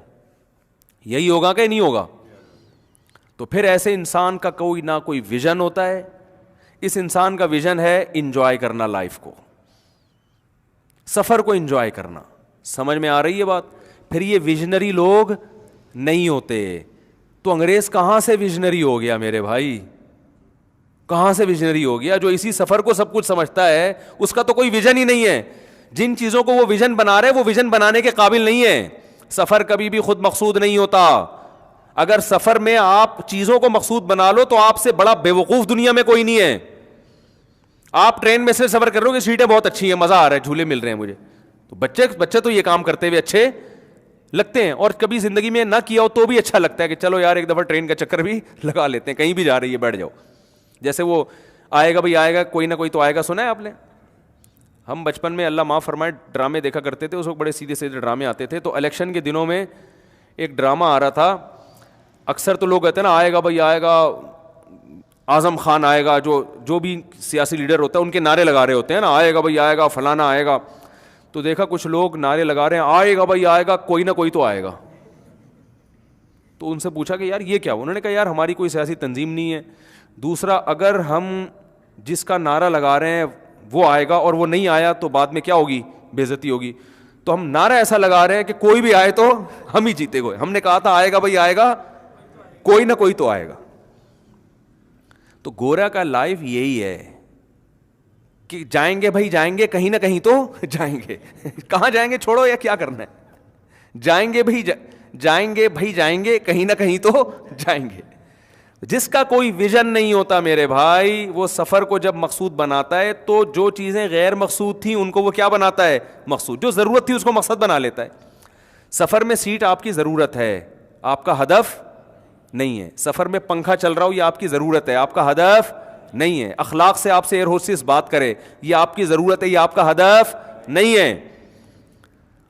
یہی ہوگا کہ نہیں ہوگا؟ تو پھر ایسے انسان کا کوئی نہ کوئی ویژن ہوتا ہے. اس انسان کا ویژن ہے انجوائے کرنا لائف کو, سفر کو انجوائے کرنا. سمجھ میں آ رہی ہے بات؟ پھر یہ ویژنری لوگ نہیں ہوتے. تو انگریز کہاں سے ویژنری ہو گیا میرے بھائی, کہاں سے ویژنری ہو گیا؟ جو اسی سفر کو سب کچھ سمجھتا ہے اس کا تو کوئی ویژن ہی نہیں ہے. جن چیزوں کو وہ ویژن بنا رہے وہ ویژن بنانے کے قابل نہیں ہے. سفر کبھی بھی خود مقصود نہیں ہوتا. اگر سفر میں آپ چیزوں کو مقصود بنا لو تو آپ سے بڑا بے وقوف دنیا میں کوئی نہیں ہے. آپ ٹرین میں سے سفر کر رہے ہو کہ سیٹیں بہت اچھی ہیں, مزہ آ رہا ہے, جھولے مل رہے ہیں مجھے, تو بچے تو یہ کام کرتے ہوئے اچھے لگتے ہیں, اور کبھی زندگی میں نہ کیا ہو تو بھی اچھا لگتا ہے کہ چلو یار ایک دفعہ ٹرین کا چکر بھی لگا لیتے ہیں, کہیں بھی جا رہی ہے بیٹھ جاؤ. جیسے وہ آئے گا بھائی آئے گا, کوئی نہ کوئی تو آئے گا, سنا ہے آپ نے؟ ہم بچپن میں اللہ معاف فرمائے ڈرامے دیکھا کرتے تھے, اس وقت بڑے سیدھے سیدھے ڈرامے آتے تھے. تو الیکشن کے دنوں میں ایک ڈرامہ آ رہا تھا, اکثر تو لوگ کہتے ہیں نا آئے گا بھائی آئے گا, اعظم خان آئے گا, جو بھی سیاسی لیڈر ہوتا ہے ان کے نعرے لگا رہے ہوتے ہیں نا, آئے گا بھائی آئے گا, فلانا آئے گا. تو دیکھا کچھ لوگ نعرے لگا رہے ہیں آئے گا بھائی آئے گا, کوئی نہ کوئی تو آئے گا. تو ان سے پوچھا کہ یار یہ کیا؟ انہوں نے کہا یار ہماری کوئی سیاسی تنظیم نہیں ہے. دوسرا, اگر ہم جس کا نعرہ لگا رہے ہیں وہ آئے گا اور وہ نہیں آیا تو بعد میں کیا ہوگی؟ بے عزتی ہوگی. تو ہم نعرہ ایسا لگا رہے ہیں کہ کوئی بھی آئے تو ہم ہی جیتے گئے. ہم نے کہا تھا آئے گا بھائی آئے گا, کوئی نہ کوئی تو آئے گا. تو گورا کا لائف یہی ہے کہ جائیں گے بھائی جائیں گے, کہیں نہ کہیں تو جائیں گے. کہاں جائیں گے چھوڑو, یا کیا کرنا ہے, جائیں گے بھائی جائیں گے بھائی جائیں گے, کہیں نہ کہیں تو جائیں گے. جس کا کوئی ویژن نہیں ہوتا میرے بھائی, وہ سفر کو جب مقصود بناتا ہے تو جو چیزیں غیر مقصود تھیں ان کو وہ کیا بناتا ہے؟ مقصود. جو ضرورت تھی اس کو مقصد بنا لیتا ہے. سفر میں سیٹ آپ کی ضرورت ہے, آپ کا ہدف نہیں ہے. سفر میں پنکھا چل رہا ہو یہ آپ کی ضرورت ہے, آپ کا ہدف نہیں ہے. اخلاق سے آپ سے ایئر ہوسٹس بات کرے یہ آپ کی ضرورت ہے, یہ آپ کا ہدف نہیں ہے.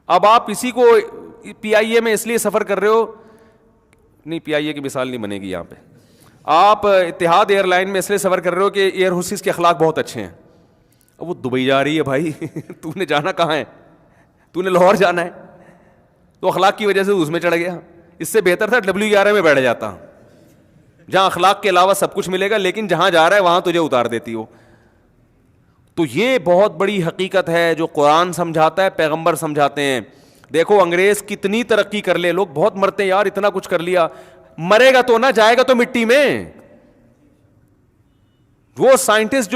اب آپ اسی کو پی آئی اے میں اس لیے سفر کر رہے ہو, نہیں پی آئی اے کی مثال نہیں بنے گی یہاں پہ. آپ اتحاد ایئر لائن میں اس لیے سفر کر رہے ہو کہ ایئر ہوسٹس کے اخلاق بہت اچھے ہیں. اب وہ دبئی جا رہی ہے بھائی, تو نے جانا کہاں ہے؟ تو نے لاہور جانا ہے, تو اخلاق کی وجہ سے اس میں چڑھ گیا. اس سے بہتر تھا WI میں بیٹھ جاتا, جہاں اخلاق کے علاوہ سب کچھ ملے گا, لیکن جہاں جا رہا ہے وہاں تجھے اتار دیتی ہو. تو یہ بہت بڑی حقیقت ہے جو قرآن سمجھاتا ہے, پیغمبر سمجھاتے ہیں. دیکھو انگریز کتنی ترقی کر لے, لوگ بہت مرتے ہیں یار, اتنا کچھ کر لیا, مرے گا تو نہ, جائے گا تو مٹی میں. وہ سائنٹسٹ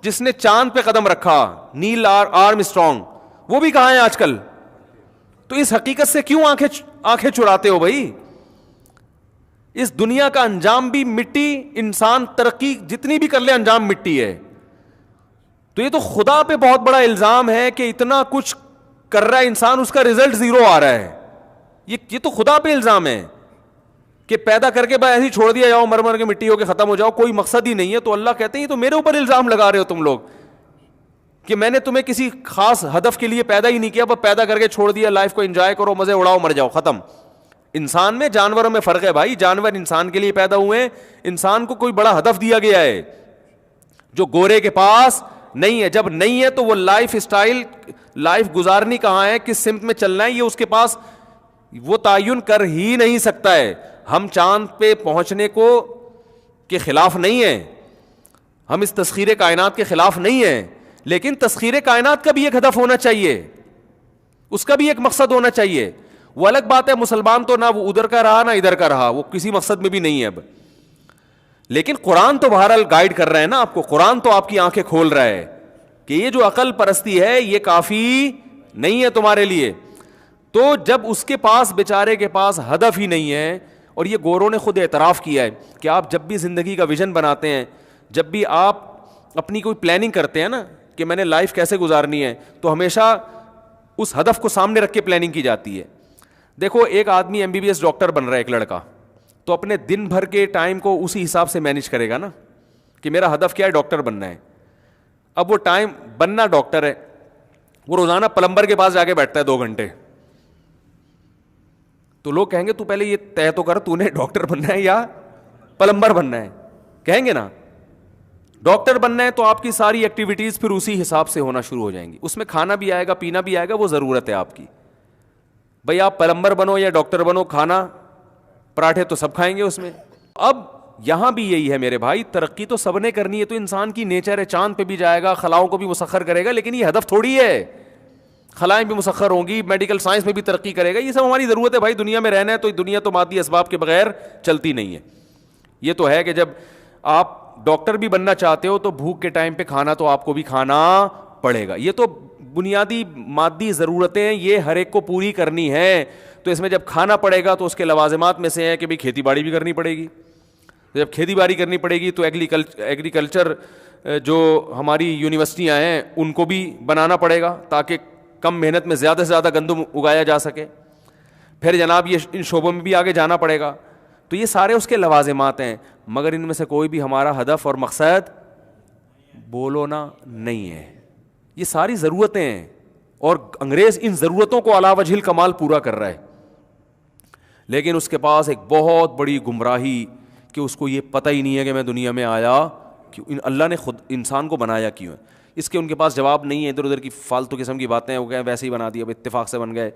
جس نے چاند پہ قدم رکھا, نیل آرم اسٹرانگ, وہ بھی کہاں ہیں آج کل؟ تو اس حقیقت سے کیوں آنکھیں چراتے ہو بھائی؟ اس دنیا کا انجام بھی مٹی, انسان ترقی جتنی بھی کر لے انجام مٹی ہے. تو یہ تو خدا پہ بہت بڑا الزام ہے کہ اتنا کچھ کر رہا ہے انسان, اس کا رزلٹ زیرو آ رہا ہے. یہ تو خدا پہ الزام ہے کہ پیدا کر کے بھائی ایسے ہی چھوڑ دیا جاؤ, مر کے مٹی ہو کے ختم ہو جاؤ, کوئی مقصد ہی نہیں ہے. تو اللہ کہتے ہیں یہ تو میرے اوپر الزام لگا رہے ہو تم لوگ کہ میں نے تمہیں کسی خاص ہدف کے لیے پیدا ہی نہیں کیا, بس پیدا کر کے چھوڑ دیا, لائف کو انجوائے کرو, مزے اڑاؤ, مر جاؤ, ختم. انسان میں جانوروں میں فرق ہے بھائی, جانور انسان کے لیے پیدا ہوئے ہیں, انسان کو کوئی بڑا ہدف دیا گیا ہے جو گورے کے پاس نہیں ہے. جب نہیں ہے تو وہ لائف اسٹائل, لائف گزارنی کہاں ہے, کس سمت میں چلنا ہے, یہ اس کے پاس وہ تعین کر ہی نہیں سکتا ہے. ہم چاند پہ پہنچنے کو کے خلاف نہیں ہیں, ہم اس تسخیر کائنات کے خلاف نہیں ہیں, لیکن تسخیر کائنات کا بھی ایک ہدف ہونا چاہیے, اس کا بھی ایک مقصد ہونا چاہیے. وہ الگ بات ہے مسلمان تو نہ وہ ادھر کا رہا نہ ادھر کا رہا, وہ کسی مقصد میں بھی نہیں ہے اب. لیکن قرآن تو بہرحال گائیڈ کر رہا ہے نا آپ کو, قرآن تو آپ کی آنکھیں کھول رہا ہے کہ یہ جو عقل پرستی ہے یہ کافی نہیں ہے تمہارے لیے. تو جب اس کے پاس بیچارے کے پاس ہدف ہی نہیں ہے, اور یہ گوروں نے خود اعتراف کیا ہے کہ آپ جب بھی زندگی کا ویژن بناتے ہیں, جب بھی آپ اپنی کوئی پلاننگ کرتے ہیں نا کہ میں نے لائف کیسے گزارنی ہے, تو ہمیشہ اس ہدف کو سامنے رکھ کے پلاننگ کی جاتی ہے. دیکھو ایک آدمی MBBS ڈاکٹر بن رہا ہے ایک لڑکا, تو اپنے دن بھر کے ٹائم کو اسی حساب سے مینیج کرے گا نا کہ میرا ہدف کیا ہے, ڈاکٹر بننا ہے. اب وہ ٹائم بننا ڈاکٹر ہے, وہ روزانہ پلمبر کے پاس جا کے بیٹھتا ہے 2 گھنٹے, تو لوگ کہیں گے تو پہلے یہ طے تو کر تو نے ڈاکٹر بننا ہے یا پلمبر بننا ہے, کہیں گے نا. ڈاکٹر بننا ہے تو آپ کی ساری ایکٹیویٹیز پھر اسی حساب سے ہونا شروع ہو جائیں گی, اس میں کھانا بھی آئے گا پینا بھی آئے گا, وہ ضرورت ہے آپ کی. بھائی آپ پلمبر بنو یا ڈاکٹر بنو, کھانا پراٹھے تو سب کھائیں گے اس میں. اب یہاں بھی یہی ہے میرے بھائی, ترقی تو سب نے کرنی ہے, تو انسان کی نیچر ہے, چاند پہ بھی جائے گا, خلاؤں کو بھی مسخر کرے گا, لیکن یہ ہدف تھوڑی ہے. خلائیں بھی مسخر ہوں گی, میڈیکل سائنس میں بھی ترقی کرے گا, یہ سب ہماری ضرورت ہے بھائی. دنیا میں رہنا ہے تو دنیا تو مادی اسباب کے بغیر چلتی نہیں ہے. یہ تو ہے کہ جب آپ ڈاکٹر بھی بننا چاہتے ہو تو بھوک کے ٹائم پہ کھانا تو آپ کو بھی کھانا پڑے گا. یہ تو بنیادی مادی ضرورتیں ہیں, یہ ہر ایک کو پوری کرنی ہے. تو اس میں جب کھانا پڑے گا تو اس کے لوازمات میں سے ہے کہ بھئی کھیتی باڑی بھی کرنی پڑے گی. جب کھیتی باڑی کرنی پڑے گی تو ایگریکلچر جو ہماری یونیورسٹیاں ہیں ان کو بھی بنانا پڑے گا تاکہ کم محنت میں زیادہ سے زیادہ گندم اگایا جا سکے. پھر جناب یہ ان شعبوں میں بھی آگے جانا پڑے گا. تو یہ سارے اس کے لوازمات ہیں, مگر ان میں سے کوئی بھی ہمارا ہدف اور مقصد بولو نا نہیں ہے. یہ ساری ضرورتیں ہیں اور انگریز ان ضرورتوں کو علی وجہ الکمال پورا کر رہا ہے, لیکن اس کے پاس ایک بہت بڑی گمراہی کہ اس کو یہ پتہ ہی نہیں ہے کہ میں دنیا میں آیا کیوں, اللہ نے خود انسان کو بنایا کیوں ہے. اس کے ان کے پاس جواب نہیں ہے, ادھر ادھر کی فالتو قسم کی باتیں ہیں, وہ کہیں ویسے ہی بنا دیا, اتفاق سے بن گئے.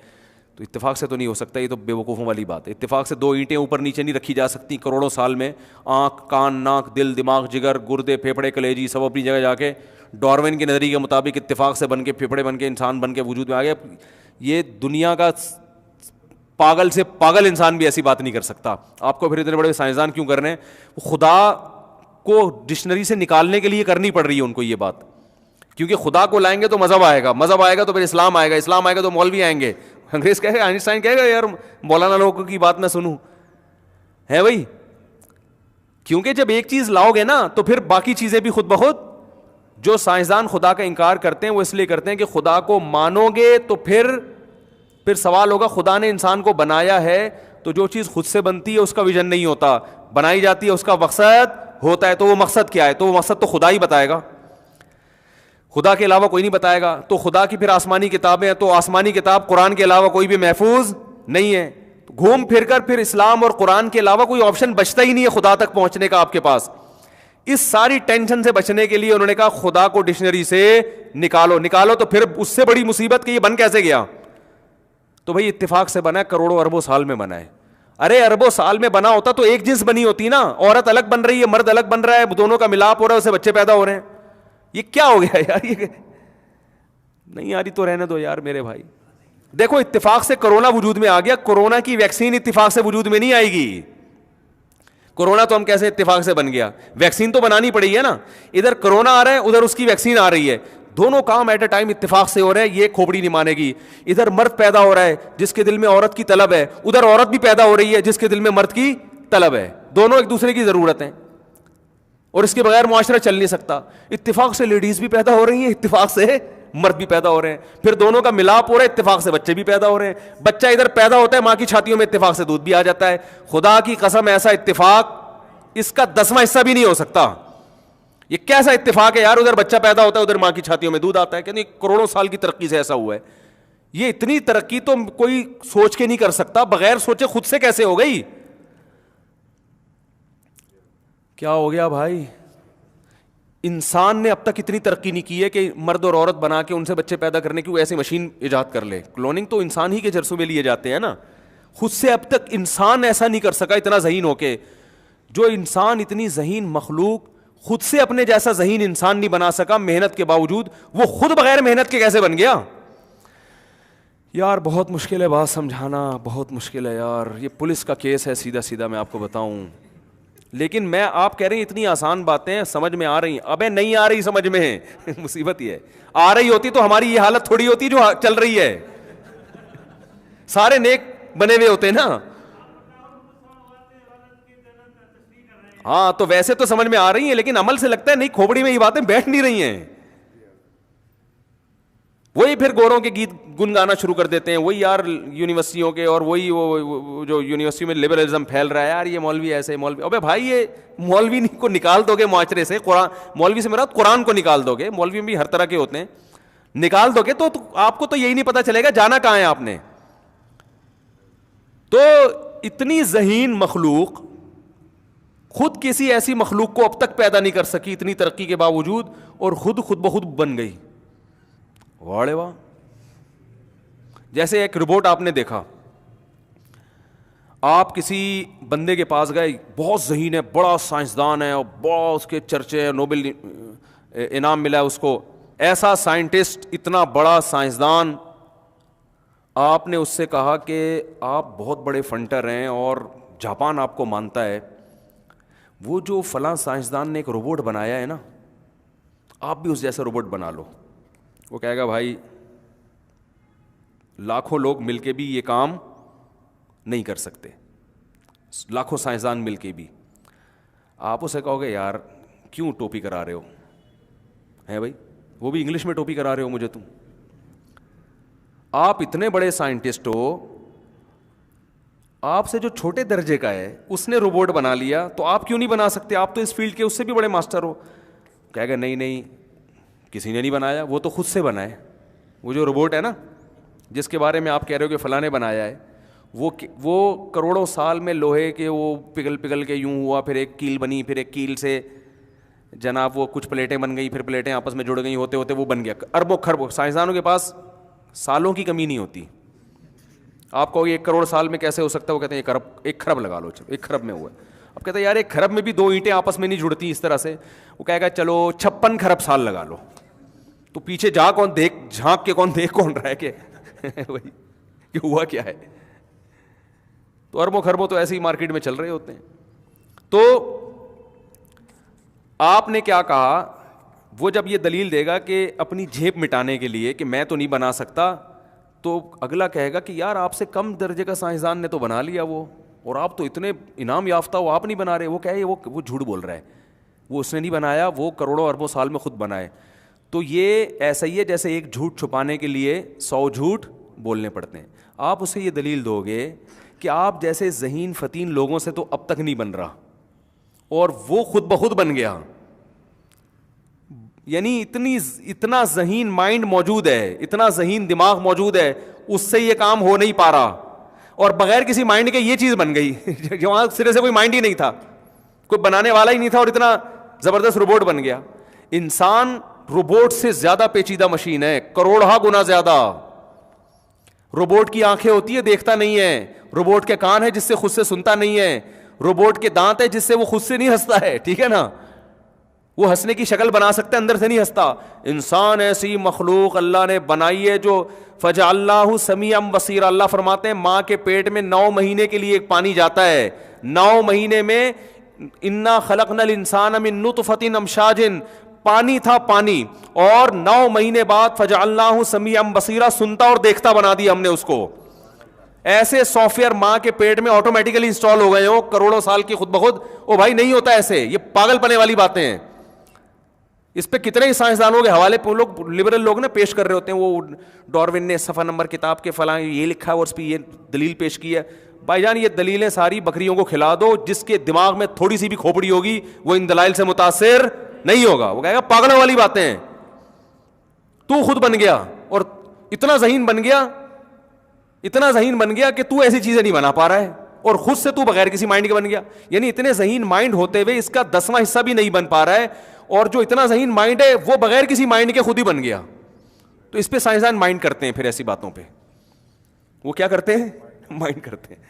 تو اتفاق سے تو نہیں ہو سکتا, یہ تو بے وقوفوں والی بات ہے. اتفاق سے 2 اینٹیں اوپر نیچے نہیں رکھی جا سکتی کروڑوں سال میں. آنکھ, کان, ناک, دل, دماغ, جگر, گردے, پھیپھڑے, کلیجی سب اپنی جگہ جا کے ڈاروین کے نظریے کے مطابق اتفاق سے بن کے پھیپھڑے بن کے انسان بن کے وجود میں آ گیا. یہ دنیا کا پاگل سے پاگل انسان بھی ایسی بات نہیں کر سکتا. آپ کو پھر اتنے بڑے سائنسدان کیوں کر رہے ہیں؟ خدا کو ڈکشنری سے نکالنے کے لیے کرنی پڑ رہی ہے ان کو یہ بات, کیونکہ خدا کو لائیں گے تو مذہب آئے گا, مذہب آئے گا تو پھر اسلام آئے گا, اسلام آئے گا تو مولوی آئیں گے. انگریز کہے گا, آئنسٹائن کہے گا یار مولانا لوگوں کی بات میں سنوں ہے بھائی, کیونکہ جب ایک چیز لاؤ گے نا تو پھر باقی چیزیں بھی خود بخود. جو سائنسدان خدا کا انکار کرتے ہیں وہ اس لیے کرتے ہیں کہ خدا کو مانو گے تو پھر سوال ہوگا خدا نے انسان کو بنایا ہے تو جو چیز خود سے بنتی ہے اس کا ویژن نہیں ہوتا, بنائی جاتی ہے اس کا مقصد ہوتا ہے. تو وہ مقصد کیا ہے؟ تو وہ مقصد تو خدا ہی بتائے گا, خدا کے علاوہ کوئی نہیں بتائے گا. تو خدا کی پھر آسمانی کتابیں ہیں, تو آسمانی کتاب قرآن کے علاوہ کوئی بھی محفوظ نہیں ہے. گھوم پھر کر پھر اسلام اور قرآن کے علاوہ کوئی آپشن بچتا ہی نہیں ہے خدا تک پہنچنے کا آپ کے پاس. اس ساری ٹینشن سے بچنے کے لیے انہوں نے کہا خدا کو ڈکشنری سے نکالو. تو پھر اس سے بڑی مصیبت کہ یہ بن کیسے گیا؟ تو بھائی اتفاق سے بنا ہے, کروڑوں اربوں سال میں بنا ہے. ارے اربوں سال میں بنا ہوتا تو ایک جنس بنی ہوتی نا, عورت الگ بن رہی ہے, مرد الگ بن رہا ہے, دونوں کا ملاپ ہو رہا ہے, اسے بچے پیدا ہو رہے ہیں. یہ کیا ہو گیا یار؟ یہ نہیں آ رہی تو رہنے دو یار میرے بھائی. دیکھو اتفاق سے کرونا وجود میں آ گیا, کرونا کی ویکسین اتفاق سے وجود میں نہیں آئے گی. کرونا تو ہم کیسے اتفاق سے بن گیا؟ ویکسین تو بنانی پڑی ہے نا. ادھر کرونا آ رہا ہے, ادھر اس کی ویکسین آ رہی ہے, دونوں کام ایٹ اے ٹائم اتفاق سے ہو رہے ہیں. یہ کھوپڑی نہیں مانے گی. ادھر مرد پیدا ہو رہا ہے جس کے دل میں عورت کی طلب ہے, ادھر عورت بھی پیدا ہو رہی ہے جس کے دل میں مرد کی طلب ہے. دونوں ایک دوسرے کی ضرورت ہیں اور اس کے بغیر معاشرہ چل نہیں سکتا. اتفاق سے لیڈیز بھی پیدا ہو رہی ہیں, اتفاق سے مرد بھی پیدا ہو رہے ہیں, پھر دونوں کا ملاپ ہو رہا ہے, اتفاق سے بچے بھی پیدا ہو رہے ہیں. بچہ ادھر پیدا ہوتا ہے ماں کی چھاتیوں میں, اتفاق سے دودھ بھی آ جاتا ہے. خدا کی قسم ایسا اتفاق اس کا 10واں حصہ بھی نہیں ہو سکتا. یہ کیسا اتفاق ہے یار؟ ادھر بچہ پیدا ہوتا ہے, ادھر ماں کی چھاتیوں میں دودھ آتا ہے. کہ کروڑوں سال کی ترقی سے ایسا ہوا ہے. یہ اتنی ترقی تو کوئی سوچ کے نہیں کر سکتا, بغیر سوچے خود سے کیسے ہو گئی؟ کیا ہو گیا بھائی؟ انسان نے اب تک اتنی ترقی نہیں کی ہے کہ مرد اور عورت بنا کے ان سے بچے پیدا کرنے کی وہ ایسی مشین ایجاد کر لے. کلوننگ تو انسان ہی کے جرسوں میں لیے جاتے ہیں نا. خود سے اب تک انسان ایسا نہیں کر سکا اتنا ذہین ہو کے. جو انسان اتنی ذہین مخلوق خود سے اپنے جیسا ذہین انسان نہیں بنا سکا محنت کے باوجود, وہ خود بغیر محنت کے کیسے بن گیا؟ یار بہت مشکل ہے بات سمجھانا, بہت مشکل ہے یار. یہ پولیس کا کیس ہے سیدھا سیدھا میں آپ کو بتاؤں. لیکن میں آپ کہہ رہے ہیں اتنی آسان باتیں سمجھ میں آ رہی ہیں, ابے نہیں آ رہی سمجھ میں. مصیبت یہ ہے, آ رہی ہوتی تو ہماری یہ حالت تھوڑی ہوتی جو چل رہی ہے. سارے نیک بنے ہوئے ہوتے نا. ہاں تو ویسے تو سمجھ میں آ رہی ہیں, لیکن عمل سے لگتا ہے نہیں, کھوپڑی میں یہ باتیں بیٹھ نہیں رہی ہیں. وہی پھر گوروں کے گیت گنگانا شروع کر دیتے ہیں, وہی یار یونیورسٹیوں کے, اور وہی وہ جو یونیورسٹی میں لبرلزم پھیل رہا ہے, یار یہ مولوی ایسے مولوی. ابے بھائی یہ مولوی کو نکال دو گے معاشرے سے, قرآن مولوی سے مراد قرآن کو نکال دو گے, مولوی بھی ہر طرح کے ہوتے ہیں, نکال دو گے تو آپ کو تو یہی نہیں پتا چلے گا جانا کہاں ہے آپ نے. تو اتنی ذہین مخلوق خود کسی ایسی مخلوق کو اب تک پیدا نہیں کر سکی اتنی ترقی کے باوجود, اور خود بخود بن گئی. واڑے واہ. جیسے ایک روبوٹ آپ نے دیکھا, آپ کسی بندے کے پاس گئے, بہت ذہین ہے, بڑا سائنسدان ہے, اور بڑا اس کے چرچے ہیں, نوبل انعام ملا ہے اس کو, ایسا سائنٹسٹ, اتنا بڑا سائنسدان. آپ نے اس سے کہا کہ آپ بہت بڑے فنٹر ہیں اور جاپان آپ کو مانتا ہے, وہ جو فلاں سائنسدان نے ایک روبوٹ بنایا ہے نا, آپ بھی اس جیسا روبوٹ بنا لو. وہ کہے گا بھائی لاکھوں لوگ مل کے بھی یہ کام نہیں کر سکتے, لاکھوں سائنسدان مل کے بھی. آپ اسے کہو گے یار کیوں ٹوپی کرا رہے ہو, ہے بھائی وہ بھی انگلش میں ٹوپی کرا رہے ہو مجھے تم, آپ اتنے بڑے سائنٹسٹ ہو, آپ سے جو چھوٹے درجے کا ہے اس نے روبوٹ بنا لیا, تو آپ کیوں نہیں بنا سکتے, آپ تو اس فیلڈ کے اس سے بھی بڑے ماسٹر ہو. کہے گا نہیں کسی نے نہیں بنایا, وہ تو خود سے بنا ہے. وہ جو روبوٹ ہے نا جس کے بارے میں آپ کہہ رہے ہو کہ فلاں نے بنایا ہے, وہ کروڑوں سال میں لوہے کے وہ پگھل کے یوں ہوا, پھر ایک کیل بنی, پھر ایک کیل سے جناب وہ کچھ پلیٹیں بن گئی, پھر پلیٹیں آپس میں جڑ گئی, ہوتے ہوتے وہ بن گیا. اربوں خربوں سائنسدانوں کے پاس سالوں کی کمی نہیں ہوتی. آپ کو 1 کروڑ سال میں کیسے ہو سکتا ہے, وہ کہتے ہیں 1 کھرب لگا لو, 1 کھرب میں ہوا ہے. اب کہتے ہیں یار 1 کھرب میں بھی 2 اینٹیں آپس میں نہیں جڑتی اس طرح سے. وہ کہے گا چلو 56 کھرب سال لگا لو. تو پیچھے جھانک کے دیکھ کون رہا ہے کہ وہی کہ ہوا کیا ہے. تو اربوں خربوں تو ایسے ہی مارکیٹ میں چل رہے ہوتے ہیں. تو آپ نے کیا کہا, وہ جب یہ دلیل دے گا کہ اپنی جھیپ مٹانے کے لیے کہ میں تو نہیں بنا سکتا, تو اگلا کہے گا کہ یار آپ سے کم درجے کا سائنسدان نے تو بنا لیا وہ, اور آپ تو اتنے انعام یافتہ ہو, آپ نہیں بنا رہے. وہ کہے وہ جھوٹ بول رہا ہے, وہ اس نے نہیں بنایا, وہ کروڑوں اربوں سال میں خود بنائے. تو یہ ایسا ہی ہے جیسے ایک جھوٹ چھپانے کے لیے 100 جھوٹ بولنے پڑتے ہیں. آپ اسے یہ دلیل دو گے کہ آپ جیسے ذہین فتین لوگوں سے تو اب تک نہیں بن رہا, اور وہ خود بخود بن گیا. یعنی اتنا ذہین مائنڈ موجود ہے, اتنا ذہین دماغ موجود ہے, اس سے یہ کام ہو نہیں پا رہا, اور بغیر کسی مائنڈ کے یہ چیز بن گئی جہاں سرے سے کوئی مائنڈ ہی نہیں تھا, کوئی بنانے والا ہی نہیں تھا, اور اتنا زبردست روبوٹ بن گیا. انسان روبوٹ سے زیادہ پیچیدہ مشین ہے, کروڑہ گنا زیادہ. روبوٹ کی آنکھیں ہوتی ہے, دیکھتا نہیں ہے. روبوٹ کے کان ہے جس سے خود سے سنتا نہیں ہے. روبوٹ کے دانت ہے جس سے وہ خود سے نہیں ہنستا ہے, ٹھیک ہے نا, وہ ہنسنے کی شکل بنا سکتا ہے, اندر سے نہیں ہنستا. انسان ایسی مخلوق اللہ نے بنائی ہے جو فجعلناہ سمیعا بصیرا. اللہ فرماتے ہیں ماں کے پیٹ میں 9 مہینے کے لیے ایک پانی جاتا ہے, 9 مہینے میں انا خلقنا الانسان من نطفۃ امشاج, پانی تھا پانی, اور 9 مہینے بعد فجعلناہ سمیعا بصیرا, سنتا اور دیکھتا بنا دیا ہم نے اس کو. ایسے سافٹ ویئر ماں کے پیٹ میں آٹومیٹیکلی انسٹال ہو گئے ہو کروڑوں سال کی خود بخود. او بھائی نہیں ہوتا ایسے, یہ پاگل پنے والی باتیں ہیں. اس پہ کتنے ہی سائنسدانوں کے حوالے پہ لوگ لبرل لوگ نا پیش کر رہے ہوتے ہیں, وہ ڈاروین نے صفحہ نمبر کتاب کے فلاں یہ لکھا ہے اور اس پہ یہ دلیل پیش کی ہے. بھائی جان یہ دلیلیں ساری بکریوں کو کھلا دو, جس کے دماغ میں تھوڑی سی بھی کھوپڑی ہوگی وہ ان دلائل سے متاثر نہیں ہوگا. وہ کہے گا پاگلوں والی باتیں ہیں, تو خود بن گیا اور اتنا ذہین بن گیا, اتنا ذہین بن گیا کہ تو ایسی چیزیں نہیں بنا پا رہا ہے, اور خود سے تو بغیر کسی مائنڈ کے بن گیا. یعنی اتنے ذہین مائنڈ ہوتے ہوئے اس کا 10واں حصہ بھی نہیں بن پا رہا ہے, اور جو اتنا ذہین مائنڈ ہے وہ بغیر کسی مائنڈ کے خود ہی بن گیا. تو اس پہ سائنسدان مائنڈ کرتے ہیں, پھر ایسی باتوں پہ وہ کیا کرتے ہیں, مائنڈ کرتے ہیں.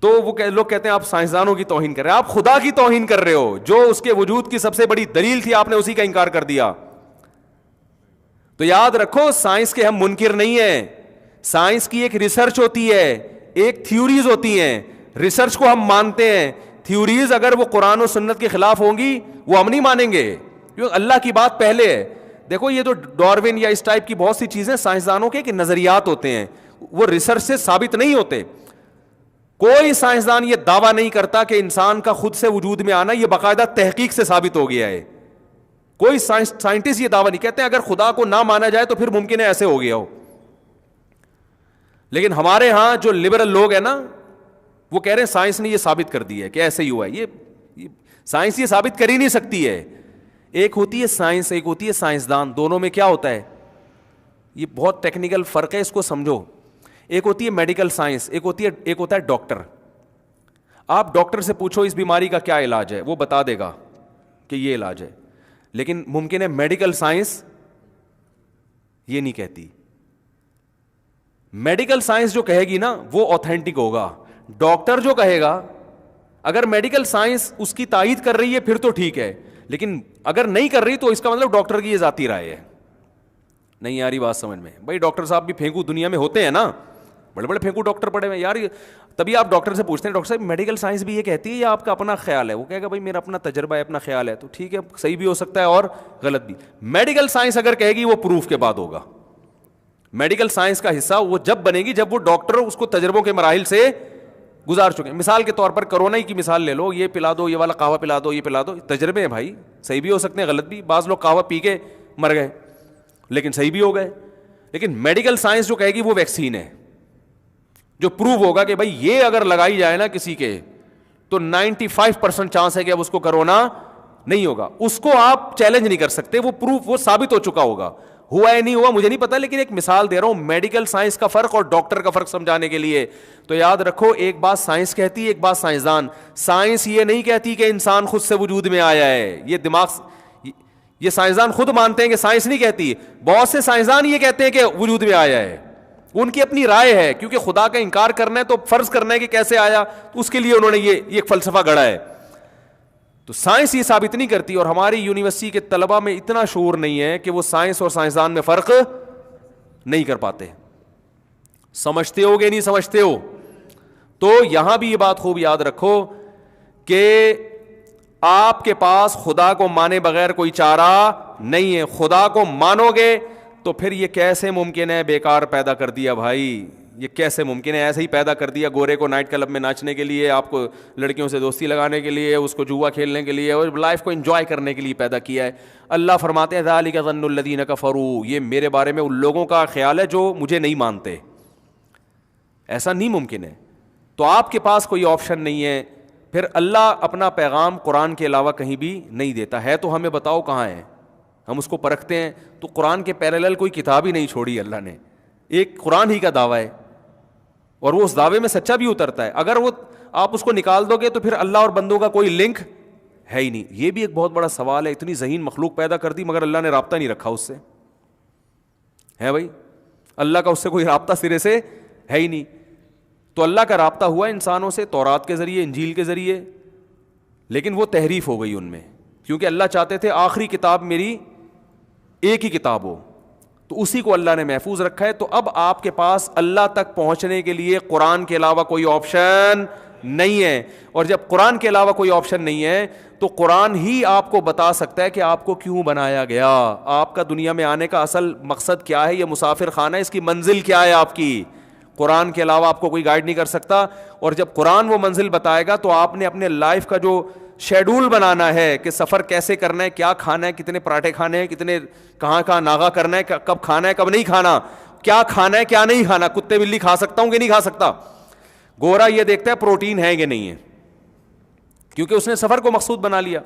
تو وہ لوگ کہتے ہیں آپ سائنسدانوں کی توہین کر رہے ہیں, آپ خدا کی توہین کر رہے ہو. جو اس کے وجود کی سب سے بڑی دلیل تھی آپ نے اسی کا انکار کر دیا. تو یاد رکھو سائنس کے ہم منکر نہیں ہیں, سائنس کی ایک ریسرچ ہوتی ہے, ایک تھیوریز ہوتی ہیں. ریسرچ کو ہم مانتے ہیں, تھیوریز اگر وہ قرآن و سنت کے خلاف ہوں گی وہ ہم نہیں مانیں گے, کیونکہ اللہ کی بات پہلے ہے. دیکھو یہ جو ڈاروین یا اس ٹائپ کی بہت سی چیزیں سائنسدانوں کے نظریات ہوتے ہیں, وہ ریسرچ سے ثابت نہیں ہوتے. کوئی سائنسدان یہ دعویٰ نہیں کرتا کہ انسان کا خود سے وجود میں آنا یہ باقاعدہ تحقیق سے ثابت ہو گیا ہے. کوئی سائنٹسٹ یہ دعویٰ نہیں کہتے ہیں اگر خدا کو نہ مانا جائے تو پھر ممکن ہے ایسے ہو گیا ہو. لیکن ہمارے ہاں جو لبرل لوگ ہیں نا وہ کہہ رہے ہیں سائنس نے یہ ثابت کر دی ہے کہ ایسے ہی ہوا ہے. یہ سائنس یہ ثابت کر ہی نہیں سکتی ہے. ایک ہوتی ہے سائنس, ایک ہوتی ہے سائنسدان. دونوں میں کیا ہوتا ہے, یہ بہت ٹیکنیکل فرق ہے, اس کو سمجھو. ایک ہوتی ہے میڈیکل سائنس, ایک ہوتا ہے ڈاکٹر. آپ ڈاکٹر سے پوچھو اس بیماری کا کیا علاج ہے, وہ بتا دے گا کہ یہ علاج ہے. لیکن ممکن ہے میڈیکل سائنس یہ نہیں کہتی. میڈیکل سائنس جو کہے گی نا وہ اوتھینٹک ہوگا. ڈاکٹر جو کہے گا, اگر میڈیکل سائنس اس کی تائید کر رہی ہے پھر تو ٹھیک ہے, لیکن اگر نہیں کر رہی تو اس کا مطلب ڈاکٹر کی یہ ذاتی رائے ہے. نہیں آ رہی بات سمجھ میں؟ بھائی ڈاکٹر صاحب بھی پھینکو دنیا میں ہوتے ہیں نا, بڑے بڑے پھینکو ڈاکٹر پڑے ہوئے یار. تبھی آپ ڈاکٹر سے پوچھتے ہیں ڈاکٹر صاحب میڈیکل سائنس بھی یہ کہتی ہے یا آپ کا اپنا خیال ہے؟ وہ کہے گا بھائی میرا اپنا تجربہ ہے, اپنا خیال ہے. تو ٹھیک ہے, صحیح بھی ہو سکتا ہے اور غلط بھی. میڈیکل سائنس اگر کہے گی وہ پروف کے بعد ہوگا. میڈیکل سائنس کا حصہ وہ جب بنے گی جب وہ ڈاکٹر اس کو تجربوں کے مراحل سے گزار چکے ہیں. مثال کے طور پر کرونا ہی کی مثال لے لو, یہ پلا دو, یہ والا قہوہ پلا دو, یہ پلا دو. تجربے ہیں بھائی, صحیح بھی ہو سکتے ہیں غلط بھی. بعض لوگ قہوہ پی کے مر گئے لیکن صحیح بھی ہو گئے. لیکن میڈیکل سائنس جو کہے گی وہ ویکسین ہے, جو پروو ہوگا کہ بھائی یہ اگر لگائی جائے نا کسی کے تو 95% چانس ہے کہ اب اس کو کرونا نہیں ہوگا. اس کو آپ چیلنج نہیں کر سکتے, وہ پروف, وہ ثابت ہو چکا ہوگا. ہوا ہے نہیں ہوا مجھے نہیں پتا, لیکن ایک مثال دے رہا ہوں میڈیکل سائنس کا فرق اور ڈاکٹر کا فرق سمجھانے کے لیے. تو یاد رکھو, ایک بات سائنس کہتی ہے, ایک بات سائنسدان. سائنس یہ نہیں کہتی کہ انسان خود سے وجود میں آیا ہے, یہ دماغ, یہ سائنسدان خود مانتے ہیں کہ سائنس نہیں کہتی. بہت سے سائنسدان یہ کہتے ہیں کہ وجود میں آیا ہے, ان کی اپنی رائے ہے, کیونکہ خدا کا انکار کرنا ہے تو فرض کرنا ہے کہ کیسے آیا, تو اس کے لیے انہوں نے یہ ایک فلسفہ گڑھا ہے. تو سائنس یہ ثابت نہیں کرتی, اور ہماری یونیورسٹی کے طلباء میں اتنا شعور نہیں ہے کہ وہ سائنس اور سائنسدان میں فرق نہیں کر پاتے. سمجھتے ہو گے نہیں سمجھتے ہو؟ تو یہاں بھی یہ بات خوب یاد رکھو کہ آپ کے پاس خدا کو مانے بغیر کوئی چارہ نہیں ہے. خدا کو مانو گے تو پھر یہ کیسے ممکن ہے بیکار پیدا کر دیا بھائی, یہ کیسے ممکن ہے؟ ایسے ہی پیدا کر دیا گورے کو نائٹ کلب میں ناچنے کے لیے, آپ کو لڑکیوں سے دوستی لگانے کے لیے, اس کو جوا کھیلنے کے لیے, اور لائف کو انجوائے کرنے کے لیے پیدا کیا ہے. اللہ فرماتے ہیں ذالک ظن الذین کفروا, یہ میرے بارے میں ان لوگوں کا خیال ہے جو مجھے نہیں مانتے. ایسا نہیں ممکن ہے. تو آپ کے پاس کوئی آپشن نہیں ہے. پھر اللہ اپنا پیغام قرآن کے علاوہ کہیں بھی نہیں دیتا ہے, تو ہمیں بتاؤ کہاں ہے, ہم اس کو پرکھتے ہیں. تو قرآن کے پیرالل کوئی کتاب ہی نہیں چھوڑی اللہ نے, ایک قرآن ہی کا دعویٰ ہے, اور وہ اس دعوے میں سچا بھی اترتا ہے. اگر وہ آپ اس کو نکال دو گے تو پھر اللہ اور بندوں کا کوئی لنک ہے ہی نہیں. یہ بھی ایک بہت بڑا سوال ہے. اتنی ذہین مخلوق پیدا کر دی مگر اللہ نے رابطہ نہیں رکھا اس سے, ہے بھائی؟ اللہ کا اس سے کوئی رابطہ سرے سے ہے ہی نہیں. تو اللہ کا رابطہ ہوا انسانوں سے تورات کے ذریعے, انجیل کے ذریعے, لیکن وہ تحریف ہو گئی ان میں, کیونکہ اللہ چاہتے تھے آخری کتاب میری ایک ہی کتاب ہو, تو اسی کو اللہ نے محفوظ رکھا ہے. تو اب آپ کے پاس اللہ تک پہنچنے کے لیے قرآن کے علاوہ کوئی آپشن نہیں ہے. اور جب قرآن کے علاوہ کوئی آپشن نہیں ہے تو قرآن ہی آپ کو بتا سکتا ہے کہ آپ کو کیوں بنایا گیا, آپ کا دنیا میں آنے کا اصل مقصد کیا ہے, یہ مسافر خانہ ہے, اس کی منزل کیا ہے آپ کی. قرآن کے علاوہ آپ کو کوئی گائیڈ نہیں کر سکتا. اور جب قرآن وہ منزل بتائے گا تو آپ نے اپنے لائف کا جو شیڈول بنانا ہے کہ سفر کیسے کرنا ہے, کیا کھانا ہے, کتنے پراٹھے کھانے ہیں, کتنے کہاں ناغا کرنا ہے, کب کھانا ہے, کب نہیں کھانا, کیا کھانا ہے, کیا نہیں کھانا, کتے بلی کھا سکتا ہوں کہ نہیں کھا سکتا. گورا یہ دیکھتا ہے پروٹین ہے کہ نہیں ہے, کیونکہ اس نے سفر کو مقصود بنا لیا.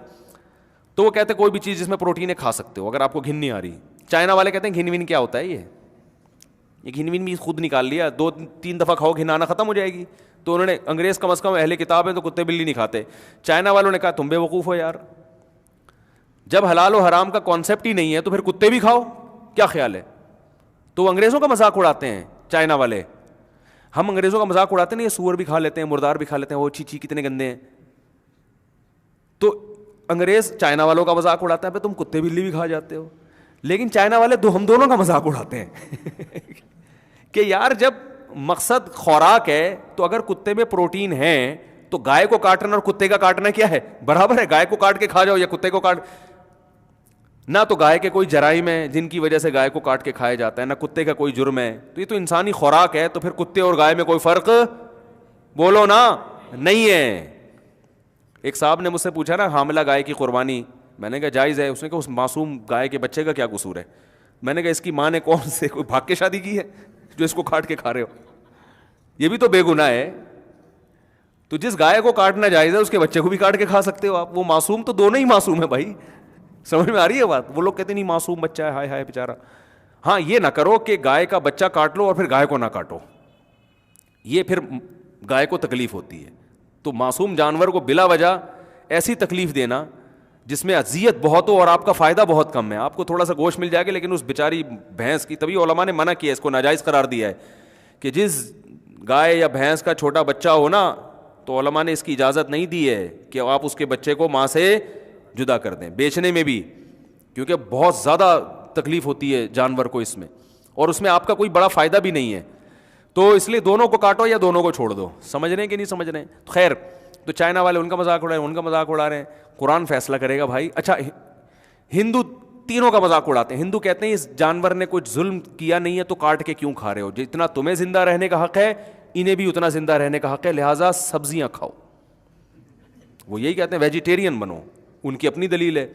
تو وہ کہتے ہیں کوئی بھی چیز جس میں پروٹین ہے کھا سکتے ہو اگر آپ کو گھن نہیں آ رہی. چائنا والے کہتے ہیں گھن ون کیا ہوتا ہے, یہ گھن ون بھی خود نکال لیا, 2-3 دفعہ کھاؤ گھن آنا ختم ہو جائے گی. تو انہوں نے, انگریز کم از کم اہل کتاب ہے تو کتے بلی نہیں کھاتے. چائنا والوں نے کہا تم بے وقوف ہو یار, جب حلال و حرام کا کانسیپٹ ہی نہیں ہے تو پھر کتے بھی کھاؤ, کیا خیال ہے. تو وہ انگریزوں کا مذاق اڑاتے ہیں چائنا والے. ہم انگریزوں کا مذاق اڑاتے ہیں, یہ سور بھی کھا لیتے ہیں, مردار بھی کھا لیتے ہیں, وہ چی کتنے گندے ہیں. تو انگریز چائنا والوں کا مذاق اڑاتا ہے, تم کتے بلی بھی کھا جاتے ہو. لیکن چائنا والے ہم دونوں کا مذاق اڑاتے ہیں کہ یار جب مقصد خوراک ہے تو اگر کتے میں پروٹین ہے تو گائے کو کاٹنا اور کتے کا کاٹنا کیا ہے, برابر ہے. گائے کو کاٹ کے کھا جاؤ یا کتے کو کاٹ, نہ تو گائے کے کوئی جرائم ہے جن کی وجہ سے گائے کو کاٹ کے کھایا جاتا ہے, نہ کتے کا کوئی جرم ہے. تو یہ تو انسانی خوراک ہے, تو پھر کتے اور گائے میں کوئی فرق بولو نا نہیں ہے. ایک صاحب نے مجھ سے پوچھا نا حاملہ گائے کی قربانی میں نے کہا جائز ہے. اس نے کہا اس معصوم گائے کے بچے کا کیا قصور ہے؟ میں نے کہا اس کی ماں نے کون سے کوئی بھاگ کے شادی کی ہے جو اس کو کاٹ کے کھا رہے ہو؟ یہ بھی تو بے گناہ ہے. تو جس گائے کو کاٹنا جائز ہے اس کے بچے کو بھی کاٹ کے کھا سکتے ہو آپ. وہ معصوم تو دونوں ہی معصوم ہے بھائی. سمجھ میں آ رہی ہے بات؟ وہ لوگ کہتے نہیں معصوم بچہ ہے، ہائے ہائے بیچارہ. ہاں یہ نہ کرو کہ گائے کا بچہ کاٹ لو اور پھر گائے کو نہ کاٹو، یہ پھر گائے کو تکلیف ہوتی ہے. تو معصوم جانور کو بلا وجہ ایسی تکلیف دینا جس میں اذیت بہت ہو اور آپ کا فائدہ بہت کم ہے. آپ کو تھوڑا سا گوشت مل جائے گا لیکن اس بیچاری بھینس کی، تبھی علماء نے منع کیا، اس کو ناجائز قرار دیا ہے کہ جس گائے یا بھینس کا چھوٹا بچہ ہو نا، تو علماء نے اس کی اجازت نہیں دی ہے کہ آپ اس کے بچے کو ماں سے جدا کر دیں بیچنے میں بھی، کیونکہ بہت زیادہ تکلیف ہوتی ہے جانور کو اس میں، اور اس میں آپ کا کوئی بڑا فائدہ بھی نہیں ہے. تو اس لیے دونوں کو کاٹو یا دونوں کو چھوڑ دو. سمجھ رہے ہیں کہ نہیں سمجھ رہے ہیں؟ خیر، تو چائنا والے ان کا مذاق اڑا رہے ہیں، ان کا مذاق اڑا رہے ہیں. قرآن فیصلہ کرے گا بھائی. اچھا ہندو تینوں کا مذاق اڑاتے ہیں. ہندو کہتے ہیں اس جانور نے کچھ ظلم کیا نہیں ہے تو کاٹ کے کیوں کھا رہے ہو؟ جتنا تمہیں زندہ رہنے کا حق ہے انہیں بھی اتنا زندہ رہنے کا حق ہے، لہٰذا سبزیاں کھاؤ. وہ یہی کہتے ہیں ویجیٹیرین بنو، ان کی اپنی دلیل ہے.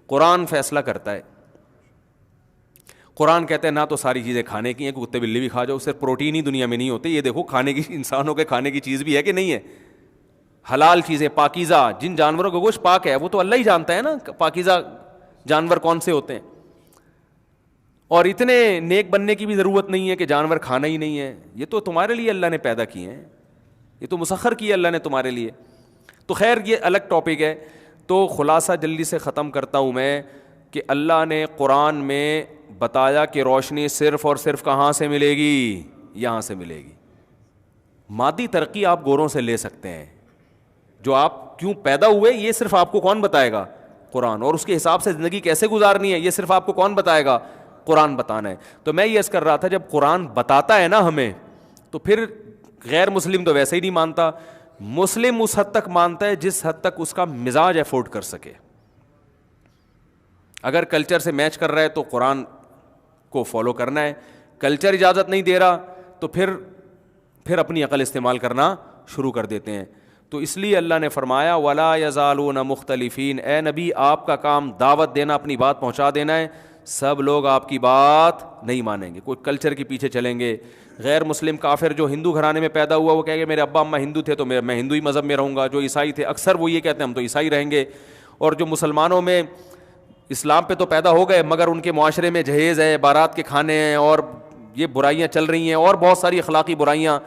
قرآن فیصلہ کرتا ہے. قرآن کہتے ہیں نہ تو ساری چیزیں کھانے کی ہیں، کتے بلی بھی کھا جاؤ، صرف پروٹین ہی دنیا میں نہیں ہوتے. یہ دیکھو کھانے کی، انسانوں کے کھانے کی چیز بھی ہے کہ نہیں ہے. حلال چیزیں، پاکیزہ، جن جانوروں کا گوشت پاک ہے وہ تو اللہ ہی جانتا ہے نا پاکیزہ جانور کون سے ہوتے ہیں. اور اتنے نیک بننے کی بھی ضرورت نہیں ہے کہ جانور کھانا ہی نہیں ہے. یہ تو تمہارے لیے اللہ نے پیدا کیے ہیں، یہ تو مسخر کیے اللہ نے تمہارے لیے. تو خیر یہ الگ ٹاپک ہے. تو خلاصہ جلدی سے ختم کرتا ہوں میں کہ اللہ نے قرآن میں بتایا کہ روشنی صرف اور صرف کہاں سے ملے گی؟ یہاں سے ملے گی. مادی ترقی آپ گوروں سے لے سکتے ہیں، جو آپ کیوں پیدا ہوئے یہ صرف آپ کو کون بتائے گا؟ قرآن. اور اس کے حساب سے زندگی کیسے گزارنی ہے یہ صرف آپ کو کون بتائے گا؟ قرآن بتانا ہے. تو میں یہ عرض کر رہا تھا جب قرآن بتاتا ہے نا ہمیں، تو پھر غیر مسلم تو ویسے ہی نہیں مانتا. مسلم اس حد تک مانتا ہے جس حد تک اس کا مزاج افورڈ کر سکے. اگر کلچر سے میچ کر رہا ہے تو قرآن کو فالو کرنا ہے. کلچر اجازت نہیں دے رہا تو پھر اپنی عقل استعمال کرنا شروع کر دیتے ہیں. تو اس لیے اللہ نے فرمایا وَلَا يَزَالُونَ مُخْتَلِفِينَ. اے نبی آپ کا کام دعوت دینا، اپنی بات پہنچا دینا ہے. سب لوگ آپ کی بات نہیں مانیں گے، کوئی کلچر کے پیچھے چلیں گے. غیر مسلم کافر جو ہندو گھرانے میں پیدا ہوا وہ کہے گا میرے ابا اماں ہندو تھے تو میں ہندو ہی مذہب میں رہوں گا. جو عیسائی تھے اکثر وہ یہ کہتے ہیں ہم تو عیسائی رہیں گے. اور جو مسلمانوں میں اسلام پہ تو پیدا ہو گئے مگر ان کے معاشرے میں جہیز ہے، بارات کے کھانے ہیں، اور یہ برائیاں چل رہی ہیں، اور بہت ساری اخلاقی برائیاں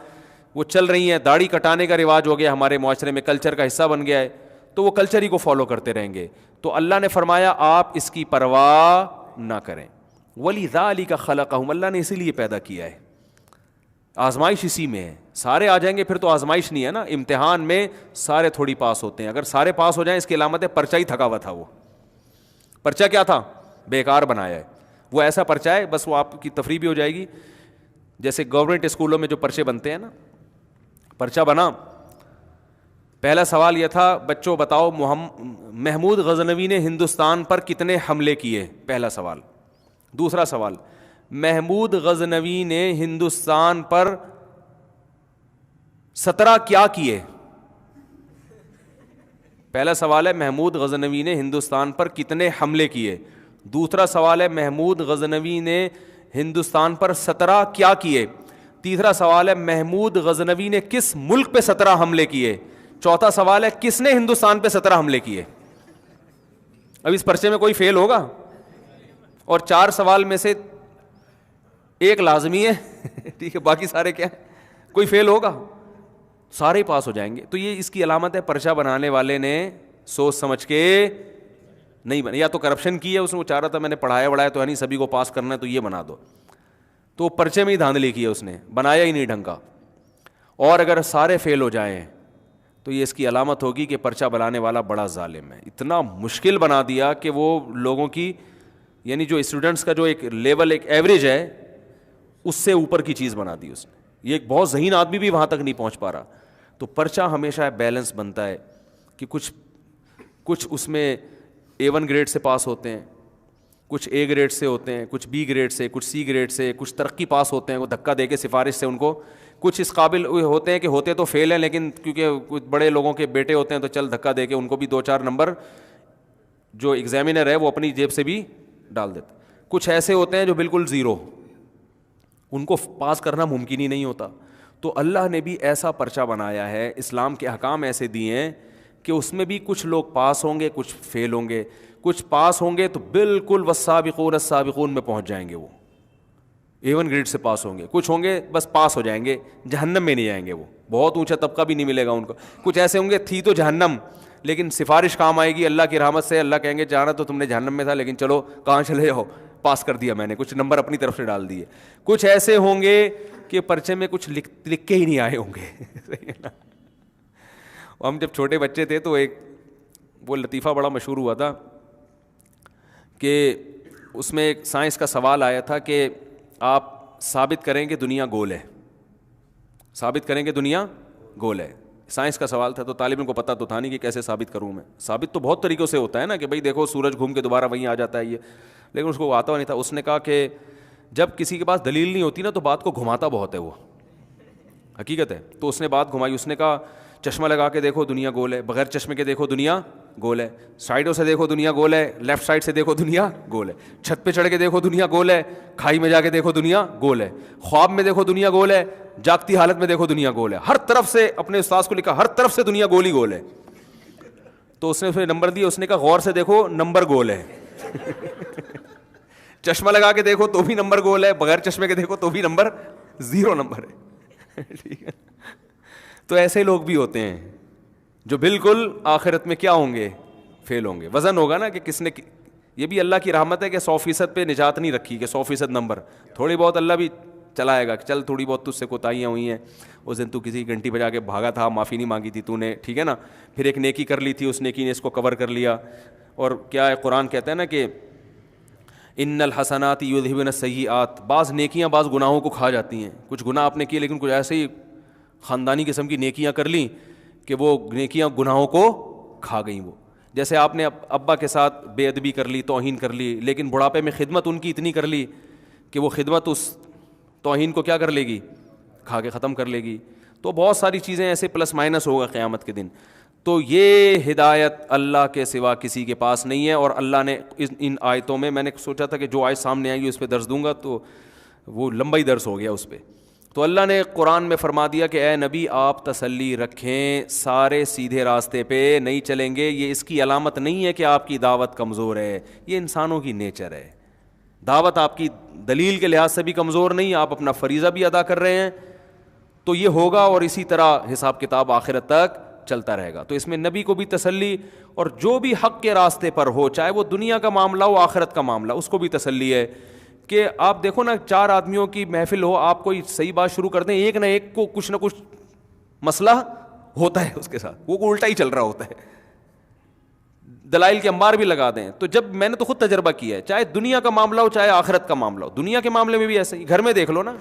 وہ چل رہی ہیں. داڑھی کٹانے کا رواج ہو گیا ہمارے معاشرے میں، کلچر کا حصہ بن گیا ہے، تو وہ کلچر ہی کو فالو کرتے رہیں گے. تو اللہ نے فرمایا آپ اس کی پرواہ نہ کریں. وَلِذَٰلِكَ خَلَقَهُمْ. اللہ نے اسی لیے پیدا کیا ہے. آزمائش اسی میں ہے. سارے آ جائیں گے پھر تو آزمائش نہیں ہے نا. امتحان میں سارے تھوڑی پاس ہوتے ہیں. اگر سارے پاس ہو جائیں اس کی علامت ہے پرچہ ہی تھکا ہوا تھا. وہ پرچہ کیا تھا؟ بیکار بنایا ہے. وہ ایسا پرچہ ہے بس وہ آپ کی تفریح بھی ہو جائے گی. جیسے گورنمنٹ اسکولوں میں جو پرچے بنتے ہیں نا، پرچہ بنا، پہلا سوال یہ تھا بچوں بتاؤ محمود غزنوی نے ہندوستان پر کتنے حملے کیے؟ پہلا سوال. دوسرا سوال محمود غزنوی نے ہندوستان پر 17 کیا کیے؟ پہلا سوال ہے محمود غزنوی نے ہندوستان پر کتنے حملے کیے. دوسرا سوال ہے محمود غزنوی نے ہندوستان پر 17 کیا کیے. تیسرا سوال ہے محمود غزنوی نے کس ملک پہ 17 حملے کیے. چوتھا سوال ہے کس نے ہندوستان پہ 17 حملے کیے. اب اس پرچے میں کوئی فیل ہوگا؟ اور 4 سوال میں سے ایک لازمی ہے ٹھیک ہے، باقی سارے کیا ہے؟ کوئی فیل ہوگا؟ سارے پاس ہو جائیں گے. تو یہ اس کی علامت ہے پرچہ بنانے والے نے سوچ سمجھ کے نہیں بنا. یا تو کرپشن کی ہے اس نے، وہ چاہ رہا تھا میں نے پڑھایا بڑھایا تو ہے نہیں، سبھی کو پاس کرنا ہے تو یہ بنا دو. تو پرچے میں ہی دھاندلی کی ہے اس نے، بنایا ہی نہیں ڈھنگ کا. اور اگر سارے فیل ہو جائیں تو یہ اس کی علامت ہوگی کہ پرچہ بنانے والا بڑا ظالم ہے. اتنا مشکل بنا دیا کہ وہ لوگوں کی، یعنی جو اسٹوڈنٹس کا جو ایک لیول ایک ایوریج ہے اس سے اوپر کی چیز بنا دی اس نے. یہ ایک بہت ذہین آدمی بھی وہاں تک نہیں پہنچ پا رہا. تو پرچہ ہمیشہ بیلنس بنتا ہے کہ کچھ اس میں A1 گریڈ سے پاس ہوتے ہیں، کچھ A گریڈ سے ہوتے ہیں، کچھ B گریڈ سے، کچھ C گریڈ سے، کچھ ترقی پاس ہوتے ہیں وہ دھکا دے کے سفارش سے ان کو، کچھ اس قابل ہوتے ہیں کہ ہوتے تو فیل ہیں لیکن کیونکہ کچھ بڑے لوگوں کے بیٹے ہوتے ہیں تو چل دھکا دے کے ان کو بھی 2-4 نمبر جو ایگزامینر ہے وہ اپنی جیب سے بھی ڈال دیتا. کچھ ایسے ہوتے ہیں جو بالکل زیرو, ان کو پاس کرنا ممکن ہی نہیں ہوتا. تو اللہ نے بھی ایسا پرچہ بنایا ہے, اسلام کے احکام ایسے دیے ہیں کہ اس میں بھی کچھ لوگ پاس ہوں گے, کچھ فیل ہوں گے. کچھ پاس ہوں گے تو بالکل والسابقون السابقون میں پہنچ جائیں گے, وہ A1 گریڈ سے پاس ہوں گے. کچھ ہوں گے بس پاس ہو جائیں گے, جہنم میں نہیں جائیں گے, وہ بہت اونچا طبقہ بھی نہیں ملے گا ان کو. کچھ ایسے ہوں گے تھی تو جہنم, لیکن سفارش کام آئے گی اللہ کی رحمت سے. اللہ کہیں گے جانا تو تم نے جہنم میں تھا, لیکن چلو کہاں چلے جاؤ, پاس کر دیا میں نے, کچھ نمبر اپنی طرف سے ڈال دیے. کچھ ایسے ہوں گے کہ پرچے میں کچھ لکھ کے ہی نہیں آئے ہوں گے. ہم جب چھوٹے بچے تھے تو ایک وہ لطیفہ بڑا مشہور ہوا تھا کہ اس میں ایک سائنس کا سوال آیا تھا کہ آپ ثابت کریں کہ دنیا گول ہے, ثابت کریں کہ دنیا گول ہے. سائنس کا سوال تھا تو طالب علم کو پتہ تو تھا نہیں کہ کیسے ثابت کروں میں. ثابت تو بہت طریقوں سے ہوتا ہے نا, کہ بھائی دیکھو سورج گھوم کے دوبارہ وہیں آ جاتا ہے یہ, لیکن اس کو آتا نہیں تھا. اس نے کہا کہ جب کسی کے پاس دلیل نہیں ہوتی نا تو بات کو گھماتا بہت ہے, وہ حقیقت ہے. تو اس نے بات گھمائی, اس نے کہا چشمہ لگا کے دیکھو دنیا گول ہے, بغیر چشمے کے دیکھو دنیا گول ہے, سائڈوں سے دیکھو دنیا گول ہے, لیفٹ سائڈ سے دیکھو دنیا گول ہے, چھت پہ چڑھ کے دیکھو دنیا گول ہے, کھائی میں جا کے دیکھو دنیا گول ہے, خواب میں دیکھو دنیا گول ہے, جاگتی حالت میں دیکھو دنیا گول ہے. ہر طرف سے اپنے استاد کو لکھا, ہر طرف سے دنیا گول ہی گول ہے. تو اس نے پھر نمبر دیا, اس نے کہا غور سے دیکھو نمبر گول ہے. چشمہ لگا کے دیکھو تو بھی نمبر گول ہے, بغیر چشمے کے دیکھو تو بھی نمبر 0 نمبر ہے. ٹھیک ہے. تو ایسے لوگ بھی ہوتے ہیں جو بالکل آخرت میں کیا ہوں گے, فیل ہوں گے. وزن ہوگا نا کہ کس نے, یہ بھی اللہ کی رحمت ہے کہ 100% پہ نجات نہیں رکھی کہ 100% نمبر, تھوڑی بہت اللہ بھی چلائے گا کہ چل تھوڑی بہت تجھ سے کوتاہیاں ہوئی ہیں, اس دن تو کسی گھنٹی بجا کے بھاگا تھا, معافی نہیں مانگی تھی تو نے, ٹھیک ہے نا, پھر ایک نیکی کر لی تھی, اس نیکی نے اس کو کور کر لیا. اور کیا ہے قرآن کہتا ہے نا کہ ان الحسنات یذہبن السیئات, بعض نیکیاں بعض گناہوں کو کھا جاتی ہیں. کچھ گناہ آپ نے کیے لیکن کچھ ایسے ہی خاندانی قسم کی نیکیاں کر لیں کہ وہ نیکیاں گناہوں کو کھا گئیں. وہ جیسے آپ نے ابا کے ساتھ بے ادبی کر لی, توہین کر لی, لیکن بڑھاپے میں خدمت ان کی اتنی کر لی کہ وہ خدمت اس توہین کو کیا کر لے گی, کھا کے ختم کر لے گی. تو بہت ساری چیزیں ایسے پلس مائنس ہوگا قیامت کے دن. تو یہ ہدایت اللہ کے سوا کسی کے پاس نہیں ہے. اور اللہ نے ان آیتوں میں نے سوچا تھا کہ جو آیت سامنے آئے گی اس پہ درس دوں گا, تو وہ لمبا ہی درس ہو گیا اس پہ. تو اللہ نے قرآن میں فرما دیا کہ اے نبی آپ تسلی رکھیں, سارے سیدھے راستے پہ نہیں چلیں گے. یہ اس کی علامت نہیں ہے کہ آپ کی دعوت کمزور ہے, یہ انسانوں کی نیچر ہے. دعوت آپ کی دلیل کے لحاظ سے بھی کمزور نہیں, آپ اپنا فریضہ بھی ادا کر رہے ہیں, تو یہ ہوگا. اور اسی طرح حساب کتاب آخرت تک چلتا رہے گا. تو اس میں نبی کو بھی تسلی, اور جو بھی حق کے راستے پر ہو, چاہے وہ دنیا کا معاملہ ہو آخرت کا معاملہ, اس کو بھی تسلی ہے کہ آپ دیکھو نا 4 آدمیوں کی محفل ہو, آپ کوئی صحیح بات شروع کر دیں, ایک نہ ایک کو کچھ نہ کچھ مسئلہ ہوتا ہے اس کے ساتھ, وہ الٹا ہی چل رہا ہوتا ہے. دلائل کے انبار بھی لگا دیں. تو جب میں نے تو خود تجربہ کیا ہے, چاہے دنیا کا معاملہ ہو چاہے آخرت کا معاملہ ہو, دنیا کے معاملے میں بھی ایسے ہی. گھر میں دیکھ لو نا,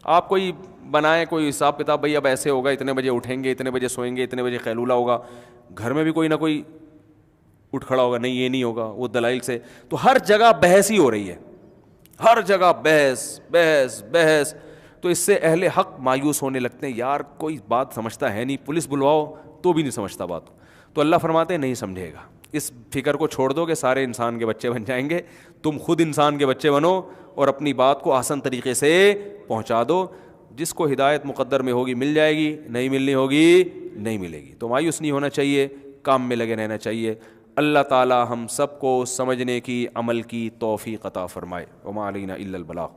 آپ کوئی بنائیں کوئی حساب کتاب, بھائی اب ایسے ہوگا, اتنے بجے اٹھیں گے, اتنے بجے سوئیں گے, اتنے بجے قیلولہ ہوگا. گھر میں بھی کوئی نہ کوئی اٹھ کھڑا ہوگا, نہیں یہ نہیں ہوگا, وہ دلائل سے. تو ہر جگہ بحث ہی ہو رہی ہے, ہر جگہ بحث بحث بحث. تو اس سے اہل حق مایوس ہونے لگتے ہیں, یار کوئی بات سمجھتا ہے نہیں, پولیس بلواؤ تو بھی نہیں سمجھتا بات. تو اللہ فرماتے ہیں نہیں سمجھے گا. اس فکر کو چھوڑ دو کہ سارے انسان کے بچے بن جائیں گے, تم خود انسان کے بچے بنو اور اپنی بات کو آسان طریقے سے پہنچا دو. جس کو ہدایت مقدر میں ہوگی مل جائے گی, نہیں ملنی ہوگی نہیں ملے گی. تو مایوس نہیں ہونا چاہیے, کام میں لگے رہنا چاہیے. اللہ تعالی ہم سب کو سمجھنے کی, عمل کی توفیق عطا فرمائے. وما علینا الا البلاغ.